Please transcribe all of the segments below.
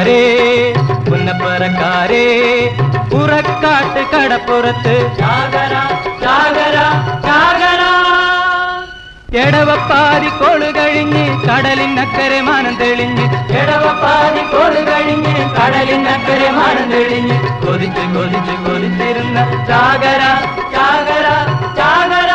പുന്നപ്പറക്കാരേ പുന്നപ്പറക്കാരേ പുറക്കാട്ട് കടപ്പുറത്ത് ജാഗര ജാഗര ജാഗര. എടവപ്പാതി കോള് കഴിഞ്ഞ് കടലിനക്കരെ മാനം തെളിഞ്ഞ് എടവപ്പാതി കോള് കഴിഞ്ഞ് കടലിനക്കരെ മാനം തെളിഞ്ഞ് കൊതിച്ച് കൊതിച്ച് കൊതിച്ചിരുന്ന ജാഗര ജാഗര ജാഗര.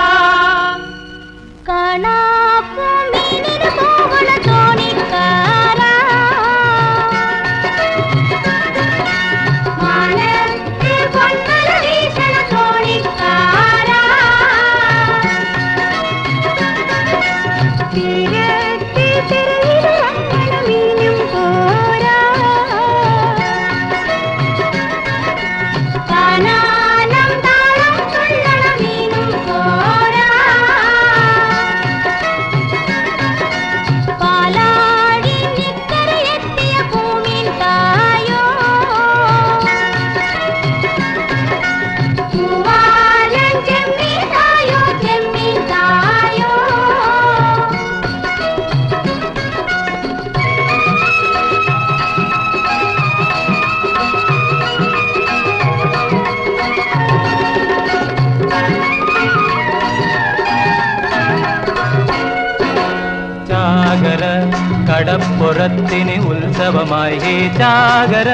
കടപ്പുറത്തിന് ഉത്സവമായി ഹേ ജാഗര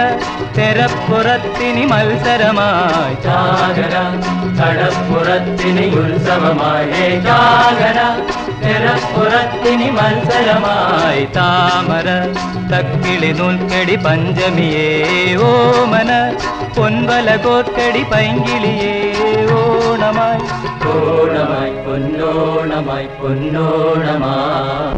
തെരപ്പുറത്തിന് മത്സരമായി ജാഗര. കടപ്പുറത്തിന് ഉത്സവമായി ഹേ ജാഗര തെരപ്പുറത്തിന് മത്സരമായി. താമര തക്കിളി നൂൽക്കടി പഞ്ചമിയേ ഓമന പൊൻവല കോർക്കടി പൈങ്കിളിയേ ഓണമായി ഓണമായി പൊന്നോണമായി പൊന്നോണമായി.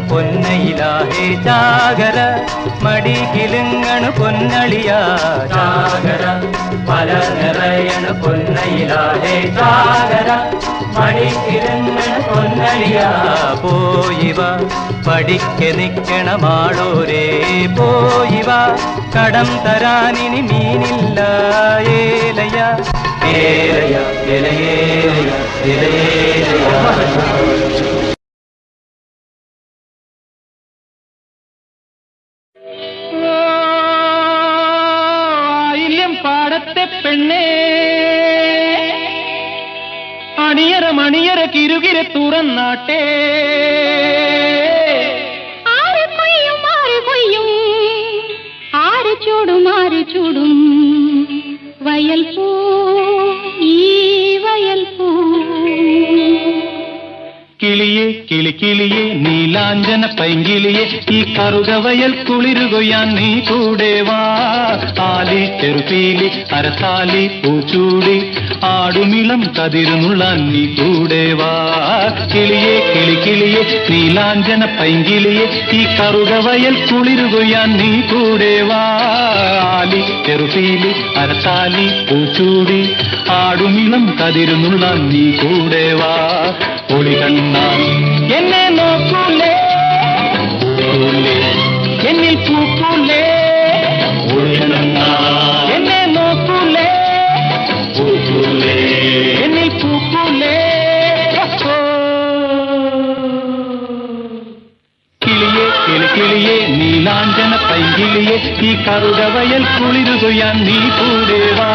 പൊന്നയിലാഹേ ജാഗര മടി കിലുങ്ങണു പൊന്നളിയ ജാഗര പല നിറയണു പൊന്നയിലാഹേ ജാഗര മടി കിലുങ്ങണു പൊന്നളിയ. പോയിവ പഠിക്കെ നിക്കണമാളോരേ പോയിവ കടം തരാനിനി മീനില്ല ഏലയ ഏലയ ഇലയേലയ ഇലയേലയ. പാടത്തെ പെണ്ണേ അണിയറ മണിയറ കിരുകിരെ തുറന്നാട്ടെ. ആര് കൊയ്യും ആര് ചൂടും വയൽ പൂ ഈ വയൽ പൂ. കിളിയെ കിളിക്കിളിയെ നീലാഞ്ചന പൈങ്കിളിയെ ഈ കറുകവയൽ കുളിരുകൊയ്യാൻ നീ കൂടെ വാ. ആലി ചെറുപീലി അരസാലി പൂച്ചൂടി ആടുമിളം കതിരുന്നുള്ളാൻ നീ കൂടെ വാ. കിളിയെ കിളിക്കിളിയെ നീലാഞ്ചന പൈങ്കിളിയെ ഈ കറുകവയൽ കുളിരുകൊയ്യാൻ നീ കൂടെ വാ. ആലി ചെറുപീലി അരസാലി പൂച്ചൂടി ആടുമിളം കതിരുന്നുള്ളാൻ നീ കൂടെ വാ. ഒളി കണ്ണാൽ എന്നെ നോക്കൂലേ എന്നിൽ പൂക്കൂലേ. എന്നെ നോക്കൂലേ എന്നിൽ പൂക്കൂലേ. കിളിയെ കിളിക്കിളിയെ നീലാഞ്ചന പൈങ്കിളിയെ ഈ കറുകവയൽ കുളിരുകൊയ്യാൻ നീ കൂടെ വാ.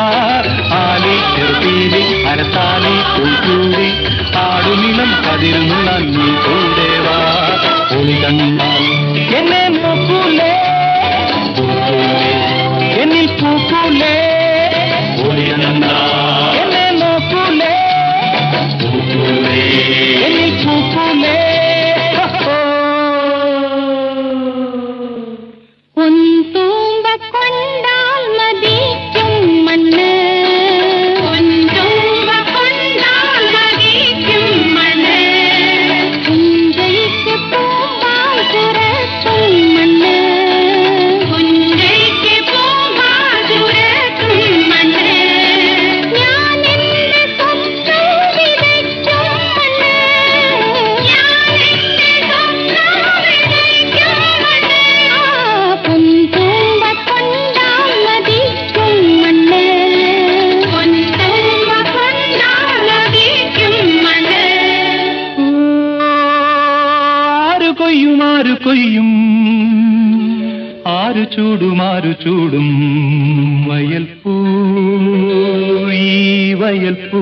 ആലി ചെറുപീലി അരസാലി പൂച്ചൂടി ആടുനിലം കതിരുന്നുള്ളാൻ നീ കൂടെ വാ. ഒളി കണ്ണാൽ എന്നെ നോക്കൂലേ എന്നിൽ പൂക്കൂലേ ഒളി കണ്ണാൽ എന്നെ നോക്കൂലേ എന്നിൽ പൂക്കൂലേ കൊയ്യും ആരു ചൂടും വയൽ പൂ ഈ വയൽ പൂ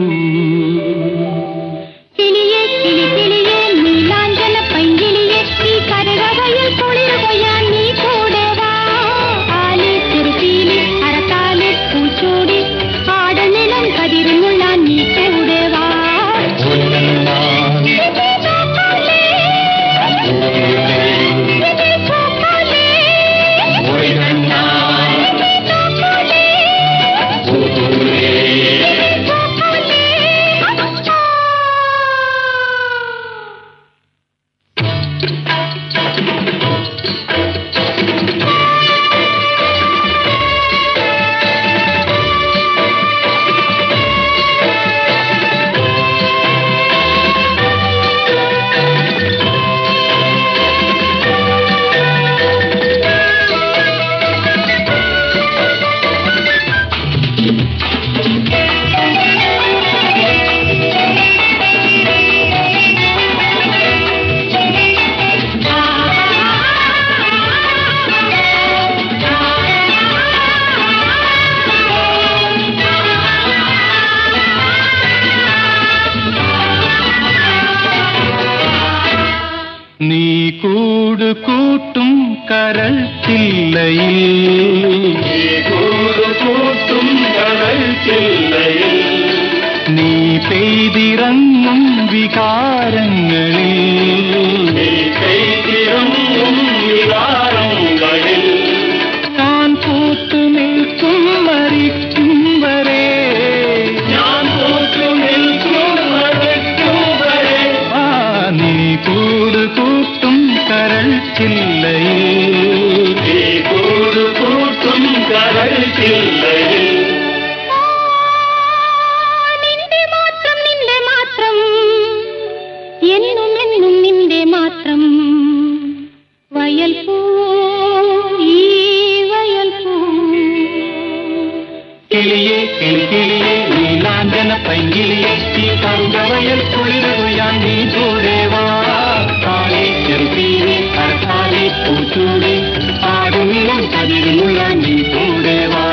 കിളിയേ കിളി കിളിയേ നീലാഞ്ചന പൈങ്കിളിയേ ഈ കരകവയിൽ കുളിർ കൊയ്യാൻ നീ കൂടെ വാ ആലി ചെറുപീലി അരക്കാലി പൂച്ചൂടി ആടനിലം കതിരുമുള്ള നീ കൂടെ വാ നീ കൂട് കൂട്ടും കരൾ ചില്ലയിൽ നീ പെയ്തിറങ്ങും വികാരങ്ങളിൽ ഞാൻ പൂത്തു നിൽക്കും മരിക്കും വരെ നീ കൂട് കൂട്ടും കരൾ ചില്ലയിൽ നിന്റെ മാത്രം എന്നും എന്നും നിന്റെ മാത്രം വയൽ പൂ ഈ വയൽ പൂ കിളിയേ കിളിക്കിളിയേ നീലാഞ്ചന പൈങ്കിളിയേ ഈ കറുകവയൽ കുളിരുയാൻ നീ കൂടെ വാ കാളി ചെറുപീലി അരക്കാലി പൂച്ചൂടി ആടുമിലും കതിരുമുള്ള നീ കൂടെ വാ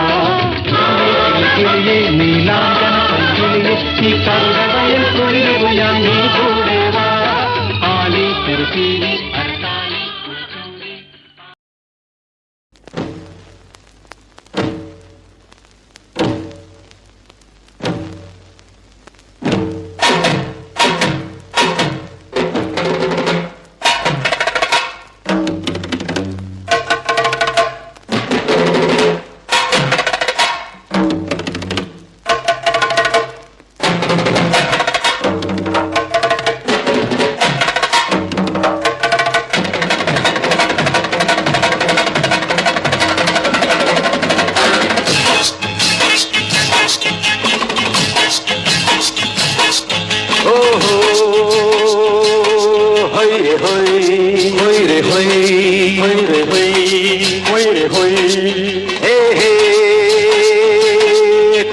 കിളിയേ നീലാഞ്ചന പൈങ്കിളിയേ ഈ കറുകവയൽ കുളിരുയാൻ നീ കൂടെ വാ കാളി ചെറുപീലി അരക്കാലി പൂച്ചൂടി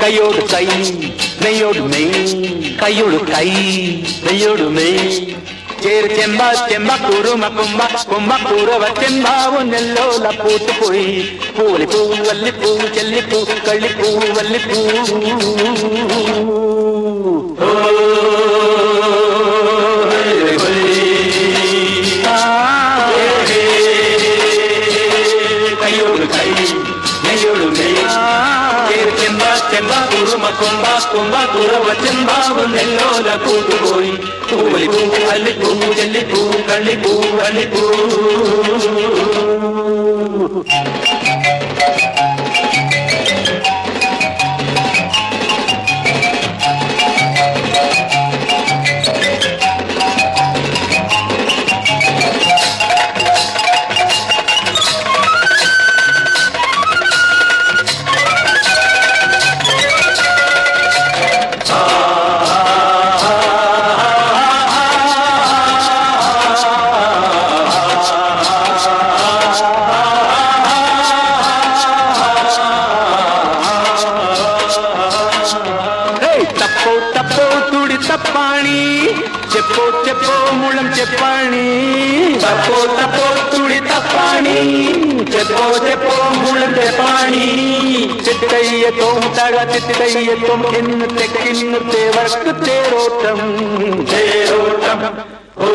കൈയോട് കൈ നെയ്യോട് നെയ് കൈയോട് കൈ നെയ്യോട് നെയ് ചേര് ചെമ്പ ചെമ്പ കുറുമ കുമ്പ കുമ്പ കുറുവ ചെമ്പാവുന്നല്ലോല പൂത്തുപോയി പൂളിപ്പൂ വല്ലിപ്പൂ ചെല്ലിപ്പൂ കള്ളിപ്പൂ വല്ലിപ്പൂ ആ കുറവ ചെമ്പാവ് നെല്ലോല പൂത്തുപോയി പൂവലിപ്പൂ അല്ലിപ്പൂ ചെല്ലിപ്പൂ കള്ളിപ്പൂ അള്ളിപ്പൂ తప్పాణి చెప్పో చెప్పో ముళం చెప్పాణి తప్పో తప్పో తుడి తప్పాణి చెప్పో చెప్పో ముళం చెప్పాణి చిత్తయ్యతో తగ చిత్తయ్యతో కిన్నుతే కిన్నుతే వర్క్ తేరోటం తేరోటం ఓ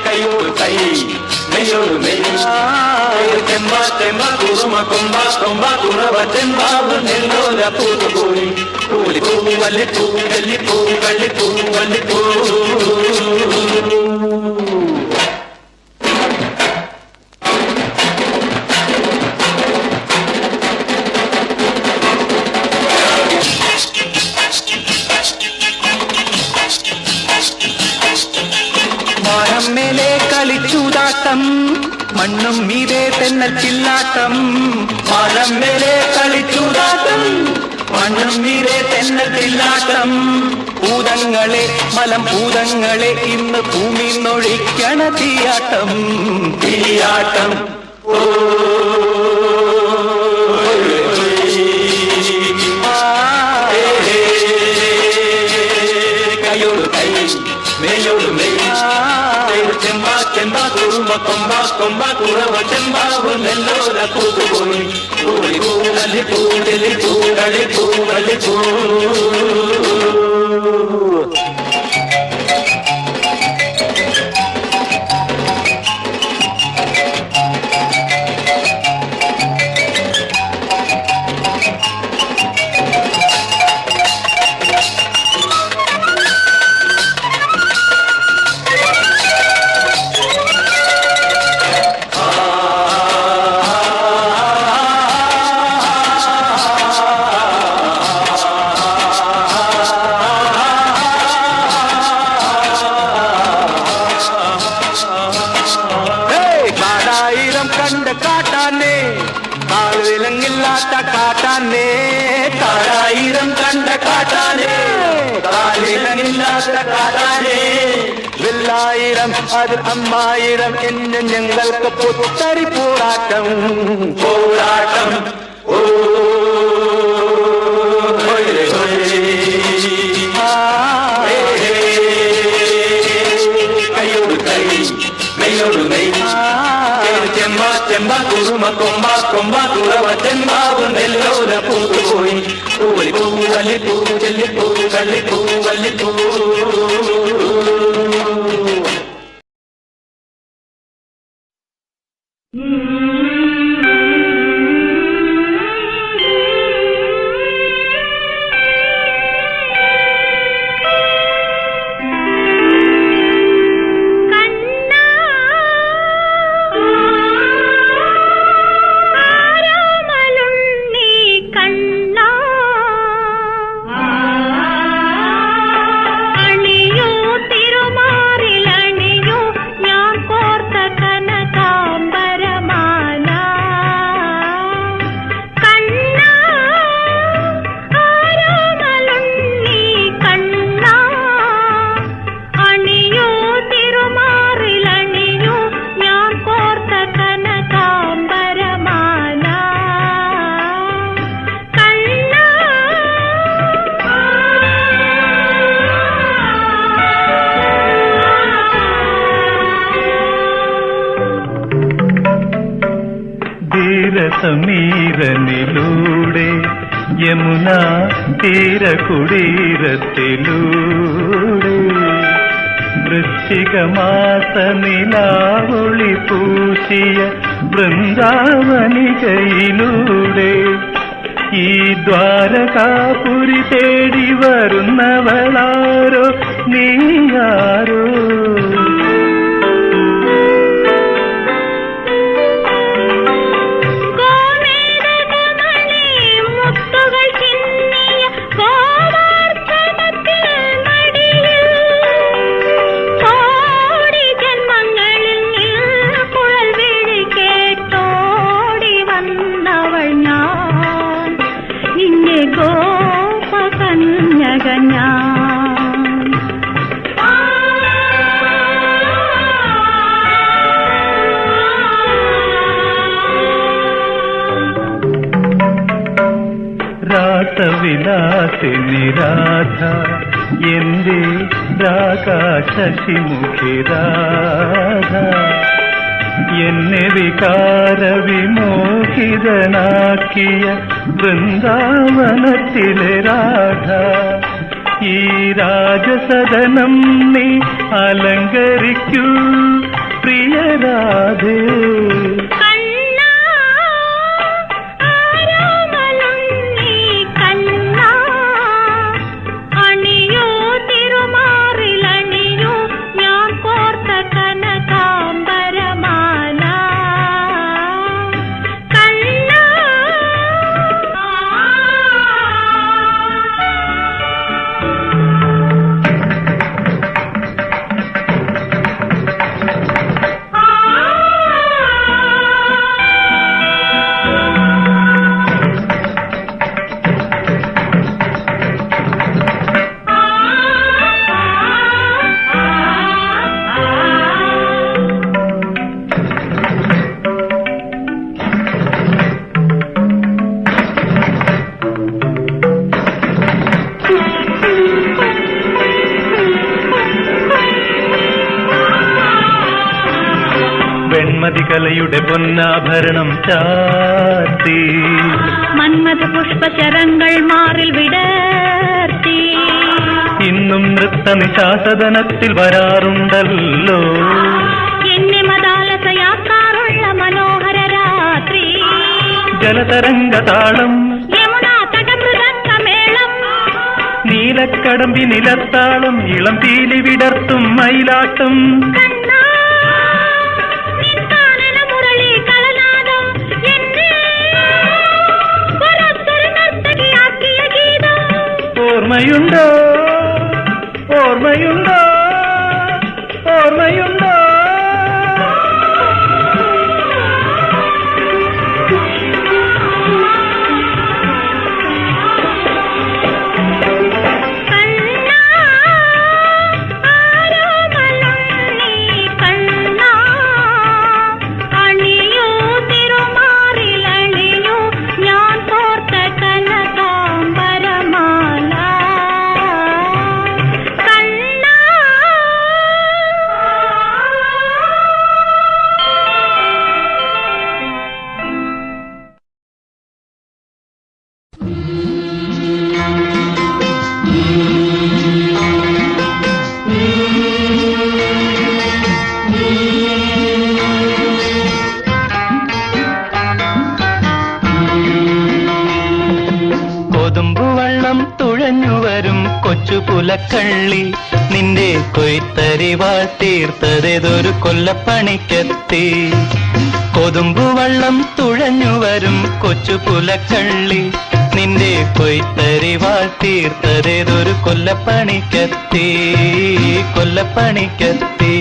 కయ్యోడు కై మెయ్యోడు మెయ్యి చెంబా చెంబా కురుమ కొంబా కొంబా కురవ చెంబాబు నెల్లోల పూతుపోయి పూలి పువ్వు వల్లి పువ్వు వెళ్ళి పువ్వు వెళ్ళి పువ్వు వల్లి పువ్వు മാനം മേലെ കളിച്ചൂതാട്ടം മണ്ണും മീതെ തെന്നച്ചില്ലാട്ടം മാനം മേലെ കളിച്ചൂതാട്ടം മണ്ണും മീതെ തെന്നച്ചില്ലാട്ടം ഭൂതങ്ങളെ മലം ഭൂതങ്ങളെ ഇന്ന് ഭൂമി നൊഴിക്കണ തീയാട്ടം തീയാട്ടം ഓ കയ്യോട് കൈ മേയോട് മെയ് ചെമ്പാ ചെമ്പാ കുറുമ കൊമ്പാ കൊമ്പാ കുറവ ചെമ്പാവ് നെല്ലോല പൂത്തുപോയി പൂളി പൂളി പൂളി പൂളി പൂളി പൂ കാട്ടാനേ കാൽവിലങ്ങില്ലാത്ത കാട്ടാനേ കാടായിരം കണ്ട കാട്ടാനേ കാൽവിലങ്ങില്ലാത്ത കാട്ടാനേ വില്ലായിരം അതിൽ അമ്മായിരം എന്ന് ഞങ്ങൾക്ക് പുത്തരി പോരാട്ടം പോരാട്ടം ഓ കയ്യോട് കൈ മെയ്യോട് മെയ് ചെമ്പാ ചെമ്പാ കുറുമ കൊമ്പാ കൊമ്പാ കുറവ ചെമ്പാവ് നെല്ലോല പൂത്തുപോയി പൂവലി പൂവ് വല്ലി പൂവ് ചെല്ലി പൂവ് കള്ളി പൂവ് വല്ലി പൂവ് സമീരനിലൂടെ യമുന തീരകുടീരത്തിലൂടെ വൃശ്ചികമാസ നിലാവൊളി പൂശിയ വൃന്ദാവനികയിലൂടെ ഈ ദ്വാരകാപുരി തേടി വരുന്നവളാരോ നീയാരോ രാസവിലാസിനി രാധ എന്റെ രാകാശിമുഖി രാധ എന്നെ വികാര വിമോഹിതനാക്കിയ വൃന്ദാവനത്തിലെ രാധ ഈ രാജസദനം നീ അലങ്കരിക്കൂ പ്രിയ രാധേ വെൺമതികലയുടെ പൊന്നാഭരണം ചാർത്തി മന്മഥ പുഷ്പചരങ്ങൾ മാറിൽ വിടർത്തി ഇന്നും നൃത്തനിശാസദനത്തിൽ വരാറുണ്ടല്ലോ എന്നെ മദാലസയാക്കാറുള്ള മനോഹര രാത്രി ജലതരംഗ താളം യമുനാ തടമൃതംഗമേളം നീലക്കടമ്പി നിലത്താളം ഇളം പീലി വിടർത്തും മയിലാട്ടം ഓർമ്മയുണ്ടോ ഓർമ്മയുണ്ടോ ഓർമ്മയുണ്ടോ പുലക്കള്ളി നിന്റെ കൊയ്ത്തരിവാൾ തീർത്തതേതൊരു കൊല്ലപ്പണിക്കെത്തി കൊതുമ്പുവള്ളം തുഴഞ്ഞു വരും കൊച്ചു പുലക്കള്ളി നിന്റെ കൊയ്ത്തരിവാൾ തീർത്തതേതൊരു കൊല്ലപ്പണിക്കെത്തി കൊല്ലപ്പണിക്കെത്തി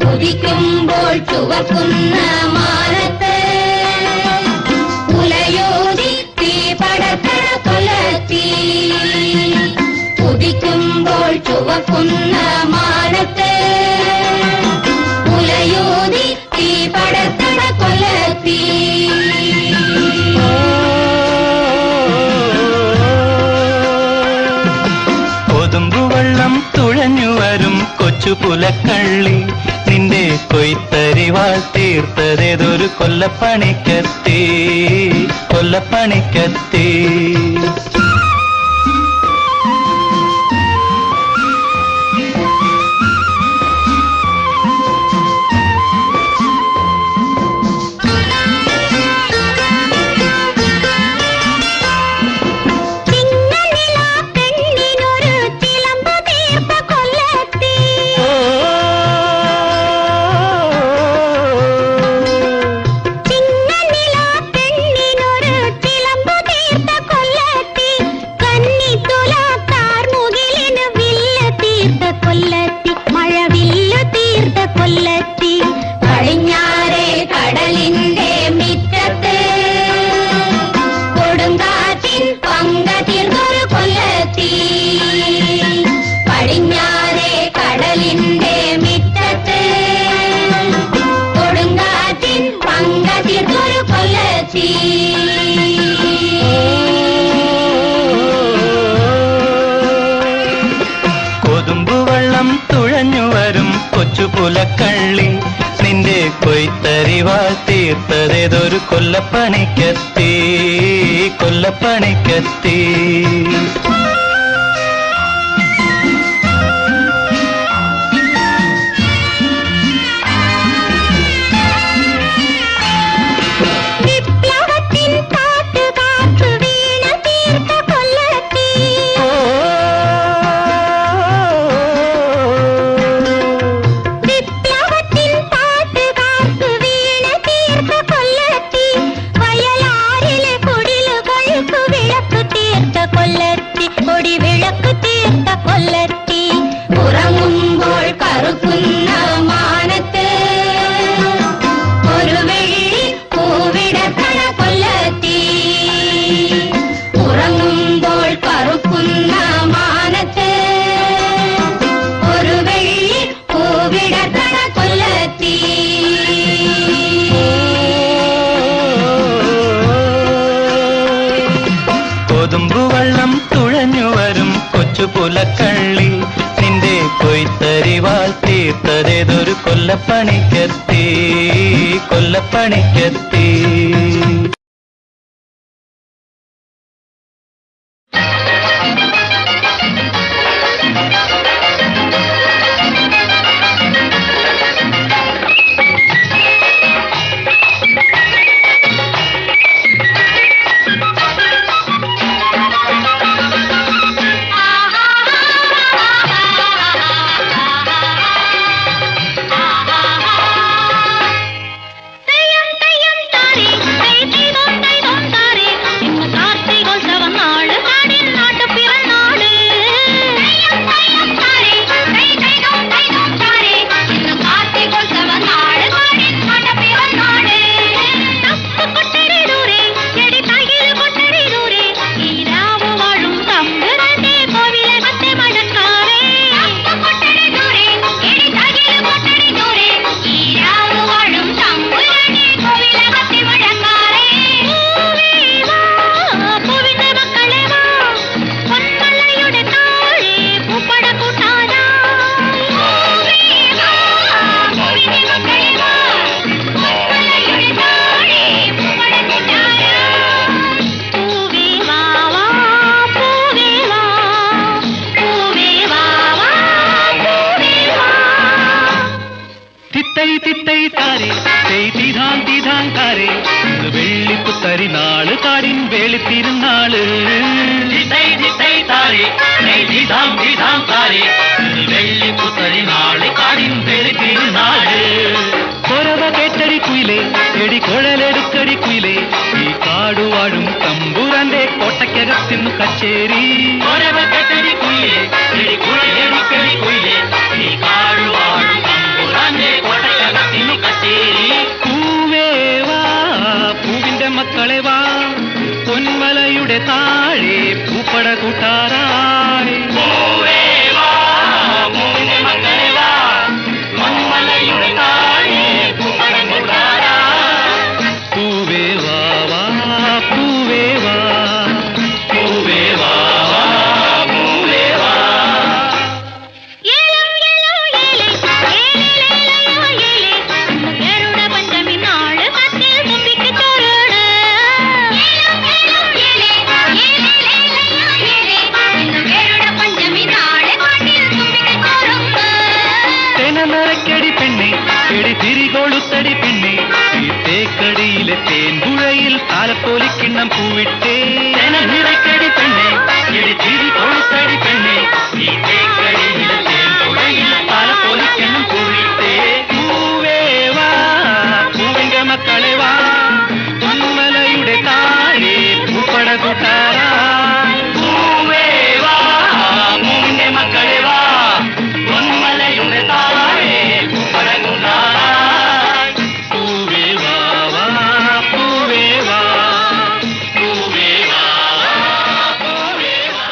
ഉദിക്കുമ്പോൾ ചുവക്കുന്ന മാനത്ത് ഉലയോതി തീ പടർത്തണ കൊല്ലത്തി ഉദിക്കുമ്പോൾ ചുവക്കുന്ന മാനത്ത് മുലയൂതി തീ പടർത്തണ കൊല്ലത്തി. കൊതുമ്പുവെള്ളം തുഴഞ്ഞു വരും കൊച്ചു പുലക്കള്ളി നിന്റെ കൊയ്ത്തരിവാൾ തീർത്തതേതൊരു കൊല്ലപ്പണിക്കത്തി കൊല്ലപ്പണിക്കത്തി. കൊതുമ്പുവെള്ളം തുഴഞ്ഞു വരും കൊച്ചു പുലക്കള്ളി നിന്റെ കൊയ്ത്തരിവാൾ തീർത്തതേതൊരു കൊല്ലപ്പണിക്കത്തി കൊല്ലപ്പണിക്കത്തി. ഉറങ്ങുമ്പോൾ കറുക്കുന്ന മാനത്ത് ഒരു വെള്ളി പൂവിടത്തണ കൊല്ലത്തി. ഉറങ്ങുമ്പോൾ കറുക്കുന്ന മാനത്ത് ഒരു വെള്ളി പൂവിടത്തണ കൊല്ലത്തി. കൊതുമ്പുവെള്ളം തുഴഞ്ഞു വരും കൊച്ചു പുലക്കള്ളി നിന്റെ കൊയ്ത്തരിവാൾ തീർത്തതേതൊരു കൊല്ലപ്പണിക്കത്തി കൊല്ലപ്പണിക്കത്തി. വെള്ളിപ്പുത്തരിനാള് കാടിൻ വെളുത്തിരുന്നാള് വെള്ളിപ്പുത്തരിനാള് കാടിൻ വെളുത്തിരുന്നാള്. കൊറവ കേട്ടടി കുയിലേ എടി കുഴലെടുക്കടി കുയിലേ ഈ കാടുവാഴും തമ്പുരാന്റെ കോട്ടയ്ക്കകത്തിന്നു കച്ചേരി. കൊറവ കേട്ടടി കുയിലേ എടി കുഴലെടുക്കടി കുയിലേ ഈ കാടുവാഴും തമ്പുരാന്റെ കോട്ടയ്ക്കകത്തിന്നു കച്ചേരി. പൂവിന്റെ മക്കളെ വാ പൊന്മലയുടെ താഴെ പൂപ്പട കൂട്ടാറായി. നിറയ്ക്കടി പെണ്ണെ ഈ തേക്കടിയിലെ തേൻപുഴയിൽ താലപ്പോലിക്കിണ്ണം പൂവിട്ടേ നിറയ്ക്കടി പെണ്ണെ എടി തിരി കൊളുത്തടി പെണ്ണെ ഈ തേക്കടിയിലെ തേൻപുഴയിൽ താലപ്പോലിക്കിണ്ണം പൂവിട്ടേ പൂവേവാ പൂവിന്റെ മക്കളെ വാ പൊന്മലയുടെ താഴെ പൂപ്പട കൂട്ടാറാ പൂവേവാ പൂവിന്റെ മക്കളെ വാ പൊന്മലയുടെ താഴെ പൂപ്പട കൂട്ടാറാ പൂവേവാ പൂവേവാ പൂവേവാ പൂവേവാ.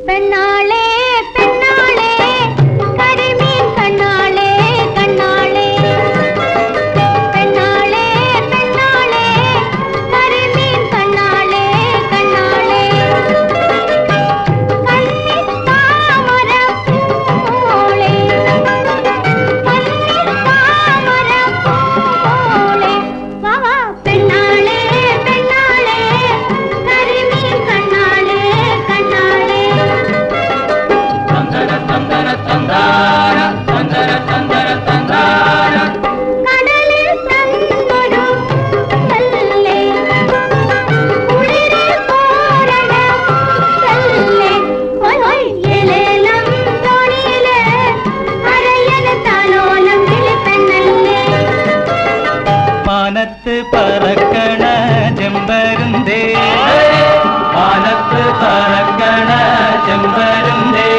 പെണ്ണാളെ പെണ്ണാളെ കരിമീൻ കണ്ണാളെ കണ്ണാളെ പെണ്ണാളെ പെണ്ണാളെ കരിമീൻ കണ്ണാളെ കണ്ണാളെ കണ്ണിത്താമര പൂളെ കണ്ണിത്താമര പൂളെ വാ വാ പെണ്ണാളെ പെണ്ണാളെ കരിമീൻ കണ്ണാളെ കണ്ണാളെ തന്തര തന്തര തന്താര തന്തര തന്തര തന്താര കടലിൽ തന്നൊരു കല്ലേ കുളിരെ കോരണ കല്ലേ ഹോയ് ഹോയ് എലേലം തോണിയിലെ അരയന താലോലം വിളിപ്പെണ്ണല്ലേ മാനത്ത് പറക്കണ ചെമ്പരുന്തേ മാനത്ത് പറക്കണ ചെമ്പരുന്തേ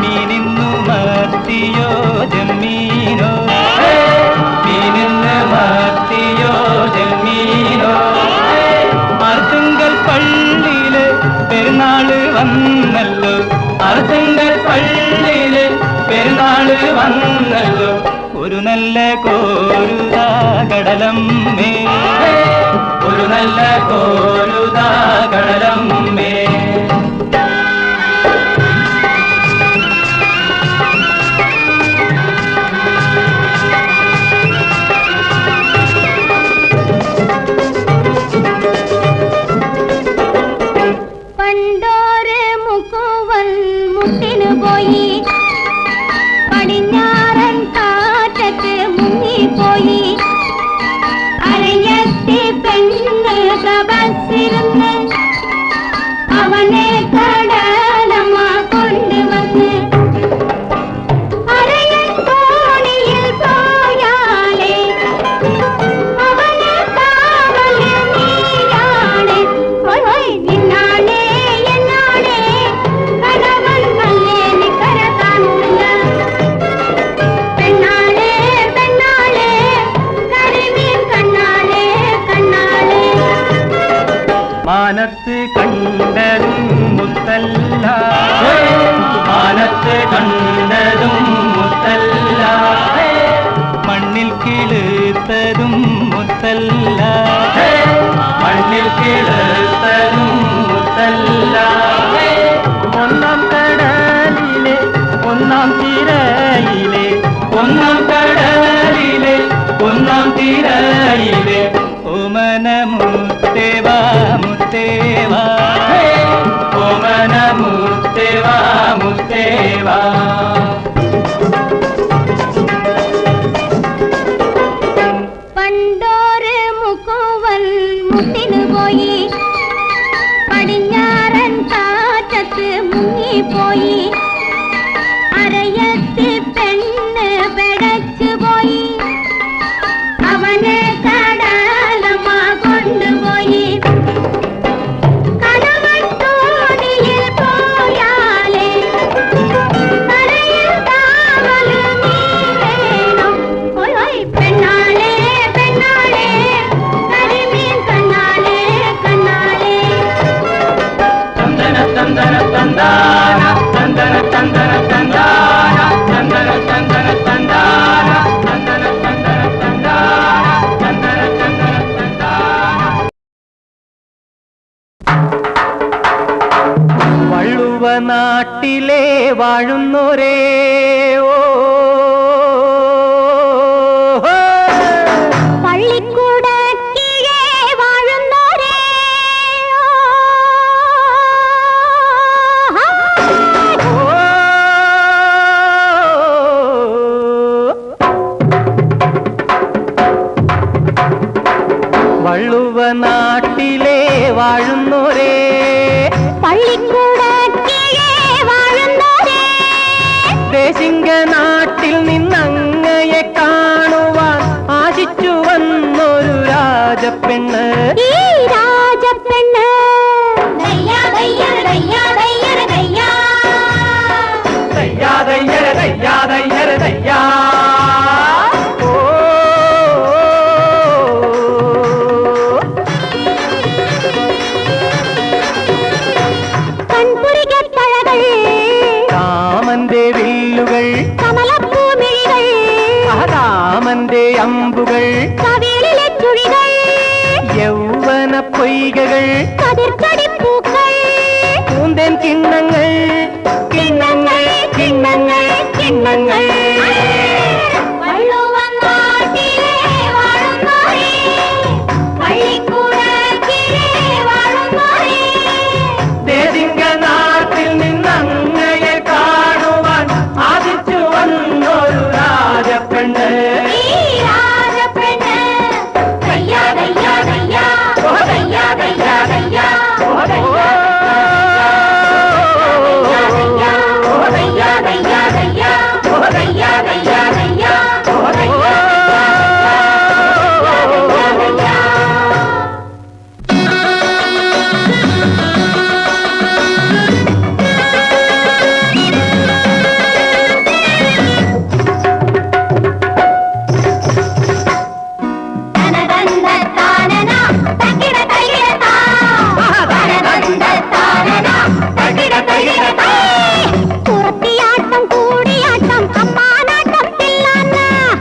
മീനിന്നു മത്തിയോ ജമ്മീനോ മീനിന്ന് മത്തിയോ ജമ്മീനോ അർത്തുങ്കൽ പള്ളിയില് പെരുന്നാള് വന്നല്ലോ അർത്തുങ്കൽ പള്ളിയില് പെരുന്നാള് വന്നല്ലോ ഒരു നല്ല കോരുതാ കടലമ്മേ ഒരു നല്ല കോരുതാ കടലമ്മേ പണ്ടോര് മുക്കുവൻ മുട്ടിനു പോയി പടിഞ്ഞാറൻ കാറ്റത്ത് മുങ്ങിപ്പോയി അരയത്തി പെണ്ണ് പ്രഭസിരുന്ന് അവനെ കടലമ്മ കൊണ്ടുവന്ന് അരയൻ തോണിയിൽ പോയാലേ അവനെ കാവല് നീയാണേ ഹോയ് ഹോയ് നിന്നാണേ എന്നാണേ കടവൻ കല്ലേനി കര കാണില്ല പെണ്ണാളെ പെണ്ണാളെ കരിമീൻ കണ്ണാളെ കണ്ണാളെ മാനത്ത് കണ്ടതും മുത്തല്ല മാനത്ത് കണ്ടതും മുത്തല്ല മണ്ണിൽ കിളുത്തതും മുത്തല്ല മണ്ണിൽ കിളുത്തതും മുത്തല്ല ഒന്നാം കടലിലെ ഒന്നാം തിരയിലെ ഒന്നാം കടലിലെ ഒന്നാം തിരയിലെ ഓമന മുത്തേവാ മുത്തേവാ ഓമന മുത്തേവാ മുത്തേവാ നാട്ടിലെ വാഴുന്നോരേ ഓ പള്ളിക്കൂട കീഴേ വാഴുന്നോരേ വള്ളുവ നാട്ടിലെ വാഴുന്നോരേ പള്ളിക്കൂട കീഴേ വാഴുന്നോരേ ദേശിംഗ നാട്ടിൽ നിന്നങ്ങയെ കാണുവാൻ ആശിച്ചു വന്നൊരു രാജപ്പെണ്ണ് ഈ രാജപ്പെണ്ണ് ദയ്യാ ദയ്യാ ദയ്യാ ദയ്യാ ദയ്യാ ദയ്യാ ദയ്യര ദയ്യാ ദയ്യര ദയ്യാ കാമന്റെ വില്ലുകൾ കമലപ്പൂമിഴികൾ കാമന്റെ അമ്പുകൾ കവിളിലെ ചുഴികൾ യൗവന പൊയ്കകൾ കതിർക്കടിപ്പൂക്കൾ പൂന്തൻ കിണ്ണങ്ങൾ കിണ്ണങ്ങൾ കിണ്ണങ്ങൾ കിണ്ണങ്ങൾ ദേശിംഗ നാട്ടിൽ നിന്നങ്ങയെ കാണുവാൻ ആദിച്ചു വന്നൊരു രാജപ്പെണ്ണ്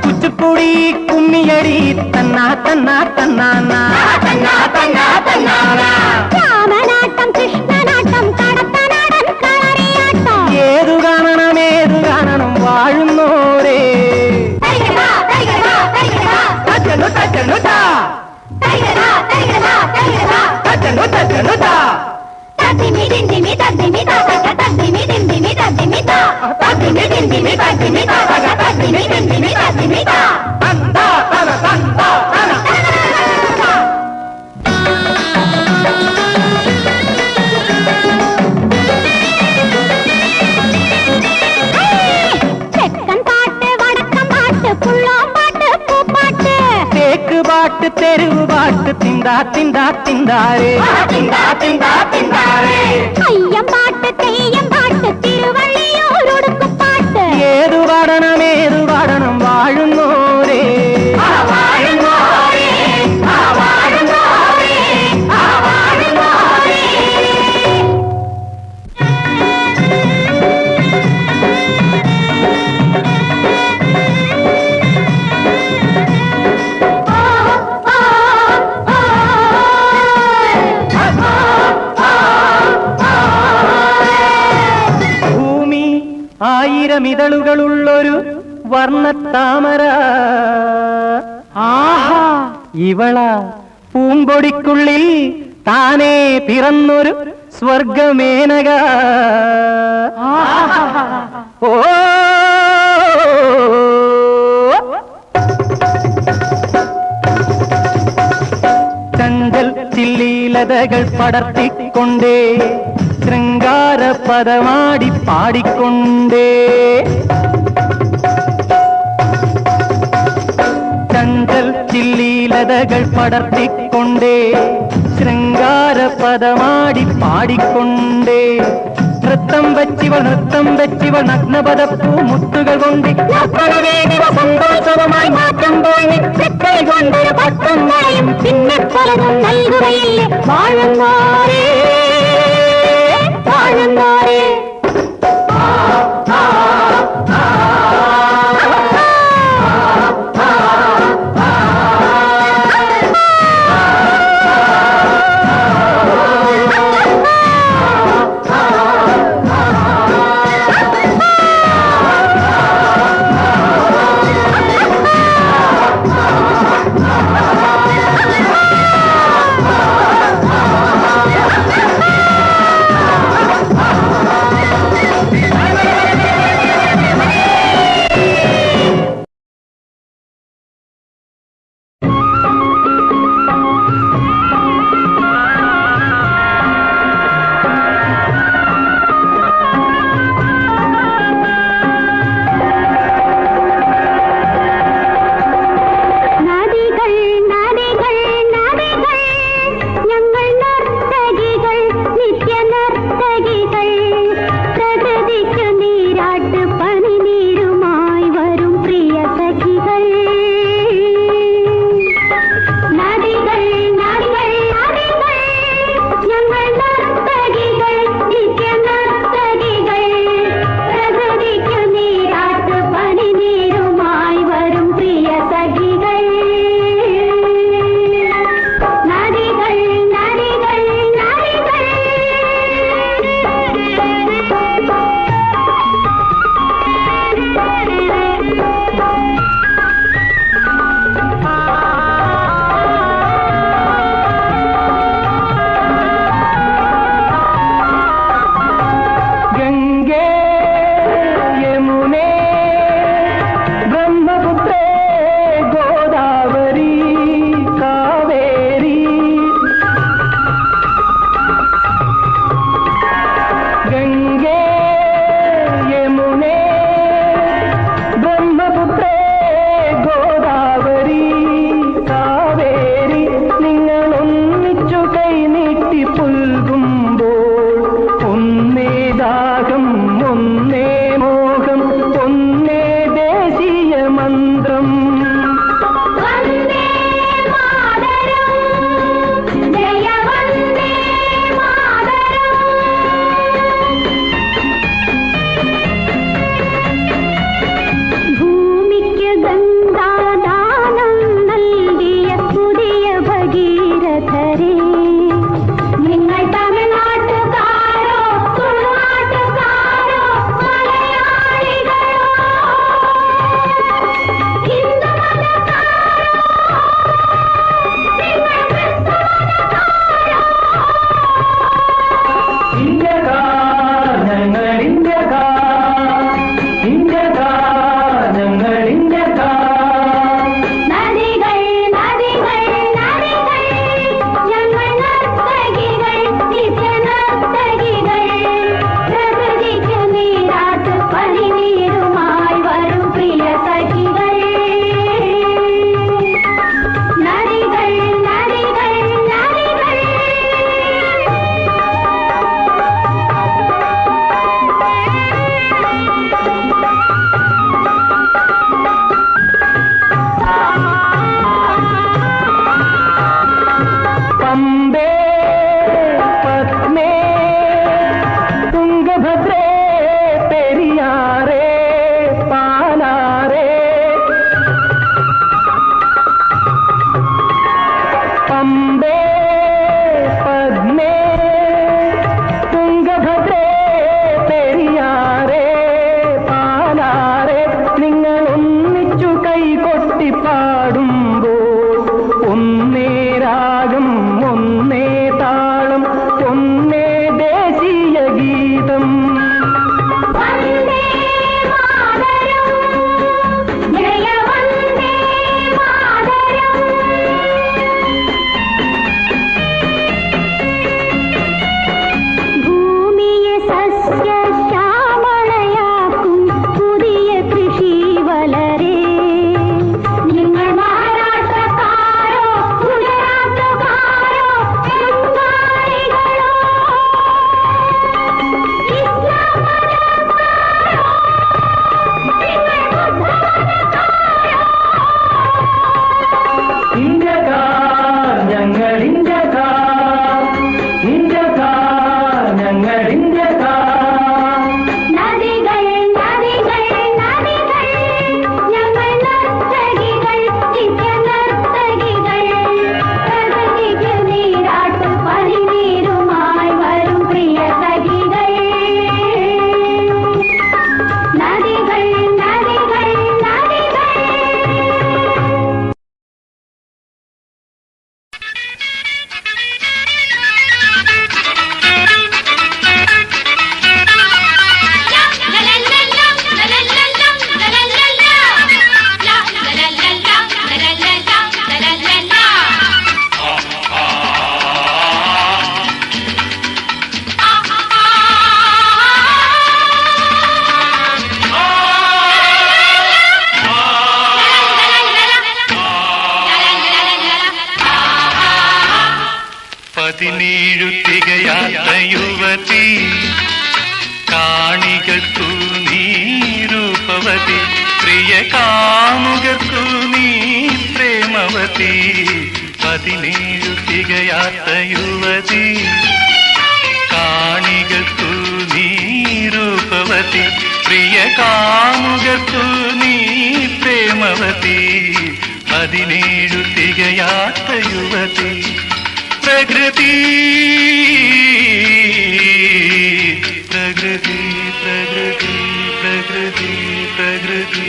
കുച്ചുപ്പുടി കുമ്മിയടി തന്നാ തന്നാ തന്നാനാ രാമനാട്ടം കൃഷ്ണനാട്ടം കടത്തനാടൻ കളറിയാട്ടം ഏതു കാണണം വാഴുന്നോരേ തച്ചനു തച്ചനു താ തച്ചനു തച്ചനു താ തന്താ തന തന്താ തന തെക്കൻ പാട്ട് വടക്കൻ പാട്ട് പുള്ളോം പാട്ട് പൂപ്പാട്ട് തേക്ക് പാട്ട് തെരുവ് പാട്ട് തിന്താ തിന്താ തിന്താരേ അയ്യം പാട്ട് തെയ്യം പാട്ട് തിരുവള്ളിയൂരുടുക്കുപാട്ട് ഏതു പാടണം വാഴുന്നോരേ ഭൂമി ആയിരമിതളുകളുള്ളൊരു വർണ്ണത്താമര ആഹാ ഇവള പൂമ്പൊടിക്കുള്ളിൽ താനേ പിറന്നൊരു സ്വർഗമേനക ഓ ചഞ്ചൽ ചില്ലീലതകൾ പടർത്തിക്കൊണ്ടേ ശൃംഗാര പദമാടി പാടിക്കൊണ്ടേ ചഞ്ചൽ ചില്ലീലതകൾ പടർത്തിക്കൊണ്ടേ ശൃംഗാര പദമാടി പാടിക്കൊണ്ടേ നൃത്തം വെച്ചിവൾ നഗ്നപദപ്പൂ മുത്തുകൾ കൊണ്ട് സന്തോഷവുമായി മാറ്റുമ്പോൾ കൊണ്ടൊരു പട്ടം പറയും പിന്നെ പലതും നൽകുകയില്ലേ വാഴുന്നോരേ വാഴുന്നോരേ 17 തികയാത്ത യുവതി കാണികൾക്കു നീ രൂപവതി പ്രിയ കാമുകർക്കു നീ പ്രേമവതി 17 തികയാത്ത യുവതി കാണികൾക്കു നീ രൂപവതി പ്രിയ കാമുകർക്കു നീ പ്രേമവതി 17 തികയാത്ത യുവതി പ്രകൃതി പ്രകൃതി പ്രകൃതി പ്രകൃതി പ്രകൃതി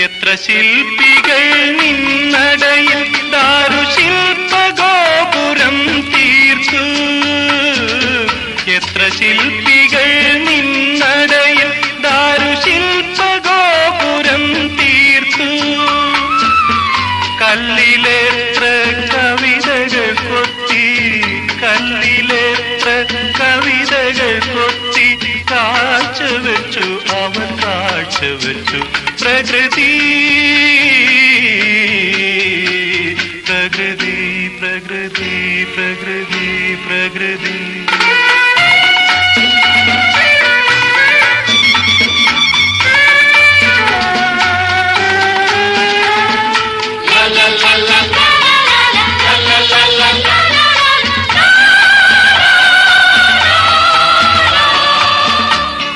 എത്ര ശില്പികൾ നിന്നടയിൽ ദാരുശില്പഗോപുരം തീർത്തു എത്ര ശില്പികൾ നിന്നടയിൽ ദാരുശില്പഗോപുരം തീർത്തു കല്ലിലെത്ര കവിതകൾ കൊത്തി കല്ലിലെത്ര കവിതകൾ കൊത്തി കാഴ്ച വെച്ചു അവർ കാഴ്ച വെച്ചു പ്രകൃതി പ്രകൃതി പ്രകൃതി പ്രകൃതി പ്രകൃതി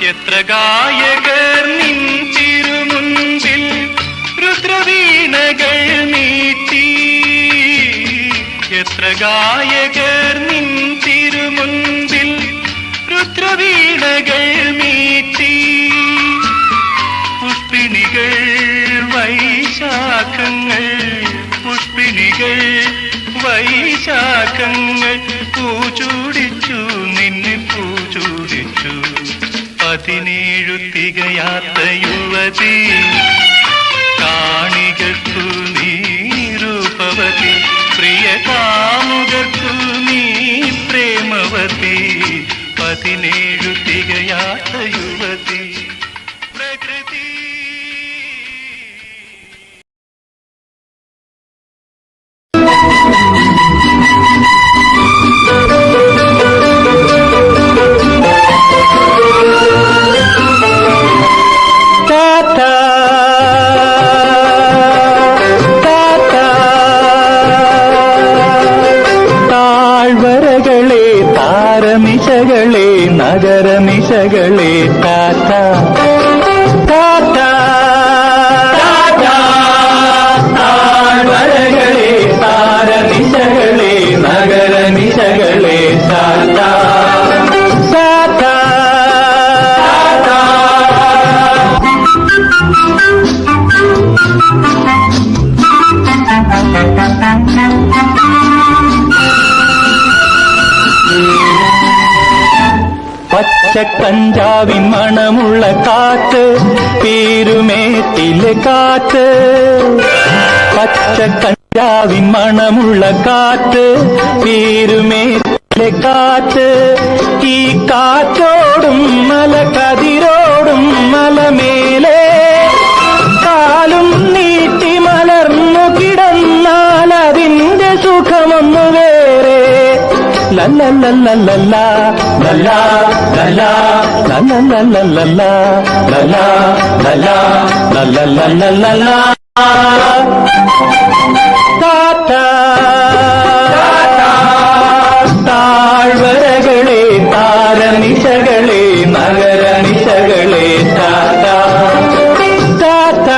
എത്ര ഗായകർ നിൻ തിരുമുൻപിൽ രുദ്രവീണകൾ മീട്ടി എത്ര ഗായകർ നിൻ തിരുമുൻപിൽ രുദ്രവീണകൾ മീട്ടി പുഷ്പിണികൾ വൈശാഖങ്ങൾ പുഷ്പിണികൾ വൈശാഖങ്ങൾ പൂചൂടിച്ചു നിന്നെ പൂചൂടിച്ചു 17 തികയാത്ത യുവതി കാണികൾക്കു നീ രൂപവതി പ്രിയ കാമുകർക്കു നീ പ്രേമവതി 17 തികയാത്ത യുവതി പ്രകൃതി താരമിശകളെ നഗരമിശകളെ ടാറ്റ ടാറ്റ താഴ്വരകളെ താരമിശകളെ നഗരമിശകളെ ടാറ്റ ടാറ്റ പച്ചക്കഞ്ചാവിൻ മണമുള്ള കാറ്റ് പീരുമേട്ടിലെ കാറ്റ് പച്ചക്കഞ്ചാവിൻ മണമുള്ള കാറ്റ് പീരുമേട്ടിലെ കാറ്റ് ഈ കാറ്റോടും മല കതിരോടും മലമേലെ കാലും നീട്ടി മലർന്നു കിടന്നാൽ അതിന്റെ സുഖമൊന്നു വേറെ ലല്ലല്ലല്ലല്ല ലല്ല ലല്ല ലല്ലല്ലല്ലല്ല ലല്ല ലല്ല ലല്ലല്ലല്ലല്ല ടാറ്റ താഴ്വരകളെ താരനിശകളെ നഗരനിശകളെ ടാറ്റ ടാറ്റ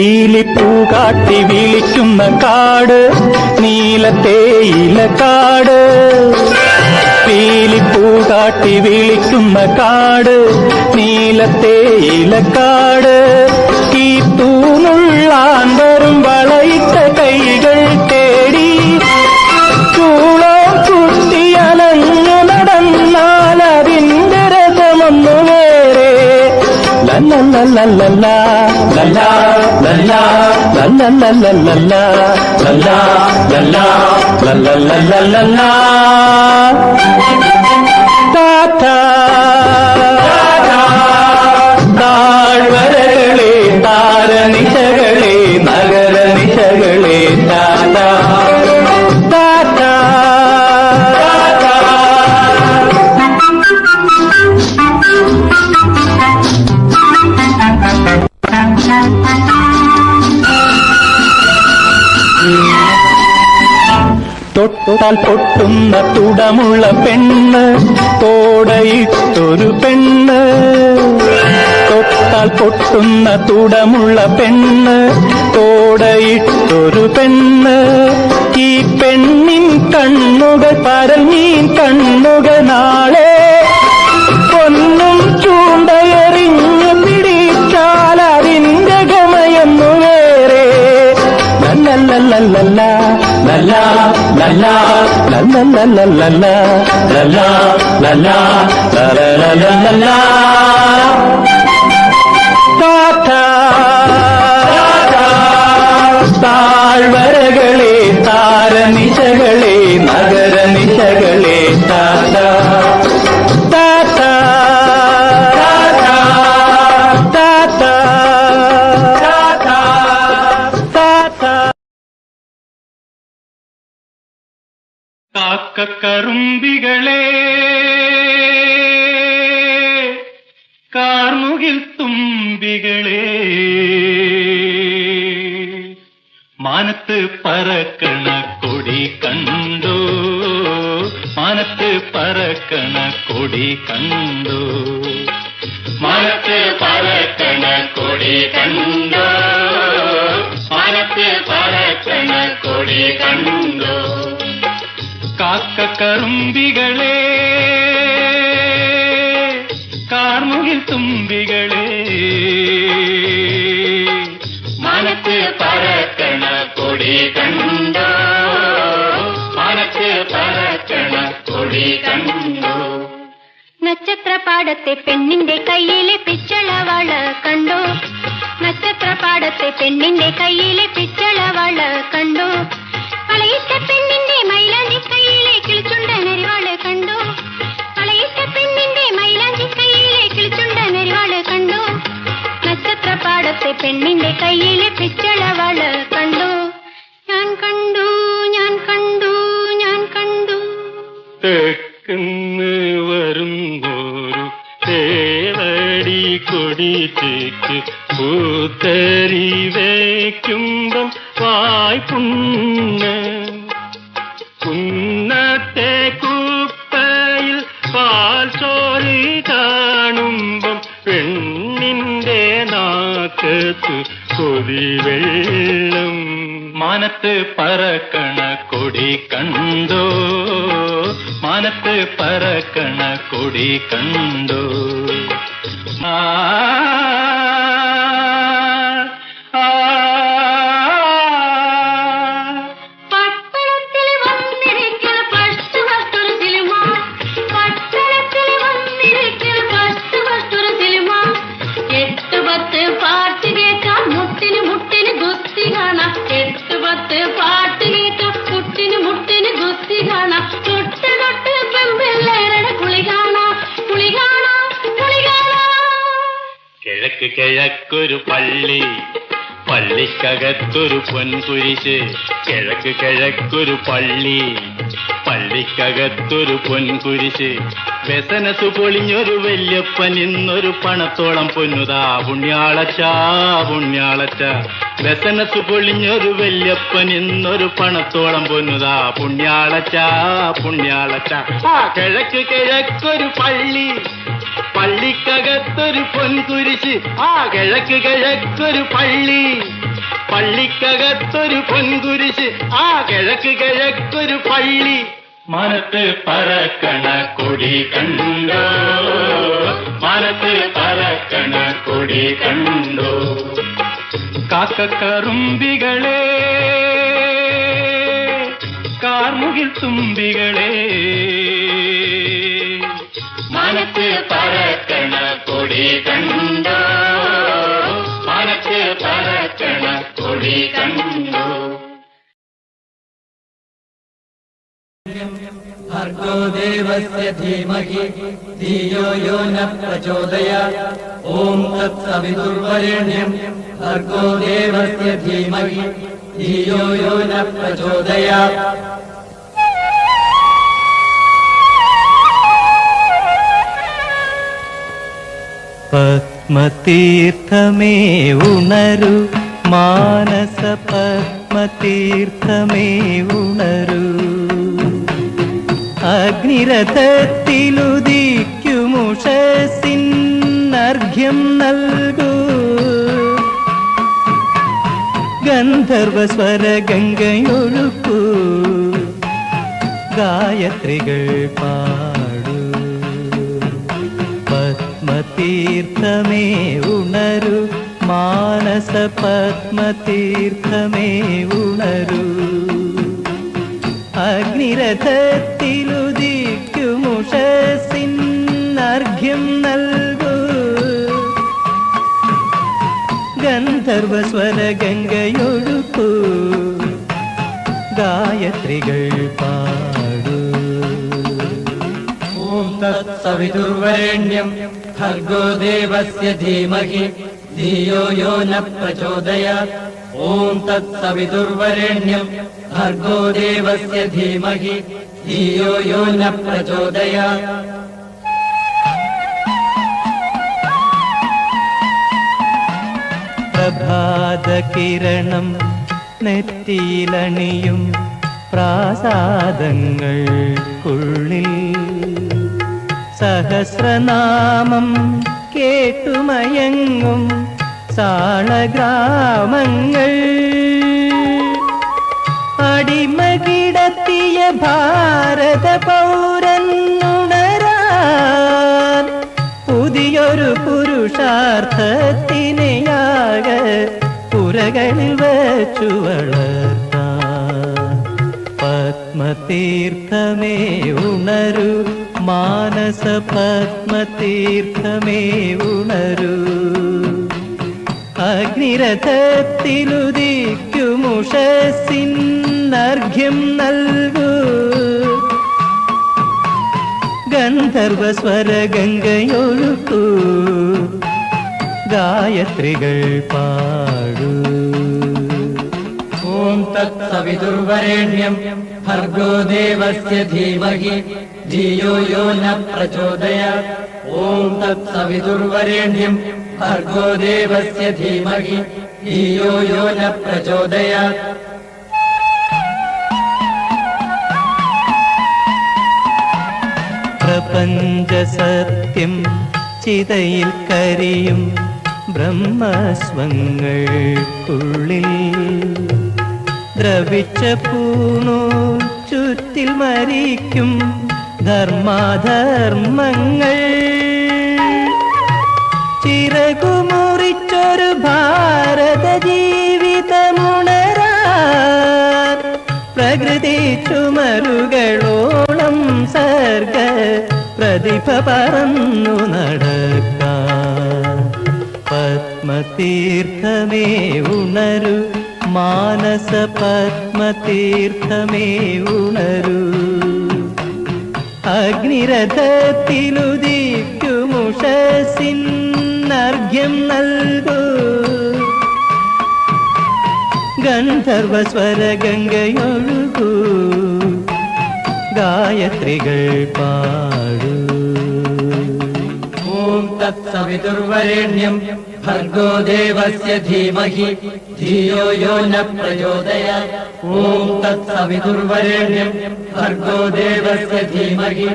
പീലിപ്പൂകാട്ടി വിളിക്കുന്ന കാട് നീലത്തേയില കാട് പീലിപ്പൂകാട്ടി കാട്ടി വിളിക്കുന്ന കാട്, നീലത്തെ ഇലക്കാട്. ഈ തൂണുള്ളാന്തരും വളയിട്ട കൈകൾ തേടി ചൂളം കുട്ടിയലഞ്ഞു നടന്നാൽ അതിന്റെ രസമൊന്നു വേറെ. ലല്ലല്ലല്ലല്ല ലല്ലാ ലല്ലാ ലല്ലല്ലല്ലല്ല ലല്ലാ ലല്ലാ ലല്ലല്ലല്ലല്ല. താഴ്വരകളെ താരനിശകളെ നഗരനിശകളെ താതാ താതാ. തൊട്ടാൽ പൊട്ടുന്ന തുടമുള്ള പെണ്ണ്, തോടയിട്ടൊരു പെണ്ണ്. തൊട്ടാൽ പൊട്ടുന്ന തുടമുള്ള പെണ്ണ്, തോടയിട്ടൊരു പെണ്ണ്. ഈ പെണ്ണിൻ കണ്ണുകൾ പരമീൻ കണ്ണുകൾ നാളെ പൊന്നും ചൂണ്ടയെറിഞ്ഞു പിടിച്ചാൽ അതിന്റെ ഗമയൊന്നു വേറെ. ലല്ലല്ലല്ലല്ല ലല്ലാ ലല്ലാ ലല്ലല്ലല്ലല്ല ലല്ലാ ലല്ലാ ലല്ലല്ലല്ലല്ല. താഴ്വരകളെ താരനിശകളെ നഗരനിശകളെ താതാ താതാ താതാ താതാ. കാക്കക്കറുമ്പികളെ കാർമുകിൽ തുമ്പികളെ മാനത്ത് പറക്കണ കൊടി കണ്ടോ, മാനത്ത് പറക്കണ കൊടി കണ്ടോ, മാനത്ത് പറക്കണ കൊടി കണ്ടോ, മാനത്ത് പറക്കണ കൊടി കണ്ടോ. കാക്കക്കറുമ്പികളെ കാർമുകിൽ തുമ്പികളെ മാനത്ത് പറക്കണ കൊടി കണ്ടോ, മാനത്ത് പറക്കണ കൊടി കണ്ടോ. നക്ഷത്രപാടത്തെ പെണ്ണിന്റെ കയ്യിലെ പിച്ചളവള കണ്ടോ, നക്ഷത്രപാടത്തെ പെണ്ണിന്റെ കയ്യിലെ പിച്ചളവള കണ്ടോ. വളയിട്ട പെണ്ണിന്റെ മൈലാഞ്ചി കയ്യിലെ കിളിച്ചുണ്ട നെരിവാള് കണ്ടോ, വളയിട്ട പെണ്ണിന്റെ മൈലാഞ്ചി കയ്യിലെ കിളിച്ചുണ്ട നെരിവാള് കണ്ടോ. നക്ഷത്രപാടത്തെ പെണ്ണിന്റെ കയ്യിലെ പിച്ചളവള കണ്ടോ. ഞാൻ കണ്ടു ഞാൻ കണ്ടു ഞാൻ കണ്ടു. തെക്കുന്ന് വരുന്നോരു തേവടി കൊടിച്ചേക്ക് പൂത്തരി വയ്ക്കുമ്പം വായ്പുണ്ണ്. കുന്നത്തെ കുപ്പയിൽ പാൽ ചോരി കാണുമ്പം പെണ്ണിന്റെ നാക്കത്ത് കൊതിവെള്ളം. മാനത്ത് പറക്കണ കൊടി കണ്ടോ, മാനത്ത് പറക്കണ കൊടി കണ്ടോ. ആ കിഴക്ക് കിഴക്കൊരു പള്ളി, പള്ളിക്കകത്തൊരു പൊൻകുരിശ്. കിഴക്ക് കിഴക്കൊരു പള്ളി, പള്ളിക്കകത്തൊരു പൊൻകുരിശ്. വ്യസനസ് പൊളിഞ്ഞൊരു വല്യപ്പൻ ഇന്നൊരു പണത്തോളം പൊന്നുതാ പുണ്യാളച്ചാ പുണ്യാളച്ചാ. വ്യസനസ് പൊളിഞ്ഞൊരു വല്യപ്പൻ ഇന്നൊരു പണത്തോളം പൊന്നുതാ പുണ്യാളച്ചാ പുണ്യാളച്ചാ. ആ കിഴക്ക് കിഴക്കൊരു പള്ളി, പള്ളിക്കകത്തൊരു പൊൻകുരിശ്. ആ കിഴക്ക് കിഴക്കൊരു പള്ളി, പള്ളിക്കകത്തൊരു പൊൻകുരിശ്. ആ കിഴക്ക് കിഴക്കൊരു പള്ളി, മനത്ത് പറക്കണ കൊടി കണ്ടോ, മനത്ത് പറക്കണ കൊടി കണ്ടോ. കാക്കക്കറുമ്പികളെ, കാർമുകിൽ തുമ്പികളെ, മനത്ത് പറക്കണ കൊടി കണ്ടോ, മനത്ത് പറക്കണ കൊടി കണ്ടോ. ഭർഗോ ദേവസ്യ ധീമഹി ധിയോ യോ ന പ്രചോദയാത്. ഓം തത്സവിതുർവരേണ്യം ഭർഗോ ദേവസ്യ ധീമഹി ധിയോ യോ ന പ്രചോദയാത്. പത്മതീർത്ഥമേ ഉണരു, മാനസ പത്മതീർത്ഥമേ ഉണരു. അഗ്നിരഥത്തിലുദിക്കുമുഷസിന്നർഘ്യം നൽകൂ. ഗന്ധർവസ്വര ഗംഗയൊഴുക്കൂ, ഗായത്രികൾ പാടൂ. പത്മതീർത്ഥമേ ഉണരു, മാനസ പത്മതീർത്ഥമേ ഉണരു. അഗ്നിരഥത്തിലുദിക്കുമുഷസിന്നർഘ്യം നൽകൂ. ഗന്ധർവസ്വര ഗംഗയൊഴുക്കൂ, ഗായത്രികൾ പാടൂ. ഓം തത്സവിതുർവരേണ്യം ഭർഗോ ദേവസ്യ ധീമഹി ധിയോ യോ ന പ്രചോദയാത്. ഓം തത്സവിതുർവരേണ്യം ഭർഗോ ദേവസ്യ ധീമഹി ധിയോ യോ ന പ്രചോദയാത്. പ്രഭാതകിരണം നെറ്റിയിലണിയും പ്രാസാദങ്ങൾക്കുള്ളിൽ സഹസ്രനാമം കേട്ടുമയങ്ങും സാളഗ്രാമങ്ങൾ. അടിമകിടത്തിയ ഭാരത പൗരനുണരാൻ പുതിയൊരു പുരുഷാർത്ഥത്തിനെയാക പുരകളിൽ വച്ചു വളർത്താൻ. പത്മതീർത്ഥമേ ഉണരു, മാനസ പത്മതീർത്ഥമേ ഉണരു. അഗ്നിരഥത്തിലുദിക്കുമുഷസിന്നർഘ്യം നൽകൂ. ഗന്ധർവസ്വര ഗംഗയൊഴുക്കൂ, ഗായത്രികൾ പാടൂ. ഓം തത്സവിതുർവരേണ്യം ഭർഗോ ദേവസ്യ ധീമഹി ധിയോ യോ ന പ്രചോദയാത്. ഓം തത്സവിതുർവരേണ്യം ഭർഗോ ദേവസ്യ ധീമഹി ധിയോ യോ ന പ്രചോദയാത്. പ്രപഞ്ചസത്യം ചിതയിൽ കരിയും ബ്രഹ്മസ്വങ്ങൾക്കുള്ളിൽ ദ്രവിച്ച പൂണൂൽ ചുറ്റിൽ മരിക്കും ധർമാധർമ്മങ്ങൾ. ചിറകുമുറിച്ചൊരു ഭാരത ജീവിതമുണരാൻ പ്രകൃതി ചുമരുകളോളം സർഗ പ്രതിഭ പറന്നു നടക്കാൻ. പത്മതീർത്ഥമേ ഉണരു, മാനസ പത്മതീർത്ഥമേ ഉണരു. അഗ്നിരഥത്തിലുദിക്കുമുഷസിന്നർഘ്യം നൽകൂ. ഗന്ധർവസ്വര ഗംഗയൊഴുകൂ, ഗായത്രികൾ പാടൂ. ഓം തത്സവിതുർവരേണ്യം ഭർഗോ ദേവസ്യ ധീമഹി ധിയോ യോ ന പ്രചോദയാത്. ഓം തത്സവിതുർവരേണ്യം ഭർഗോ ദേവസ്യ ധീമഹി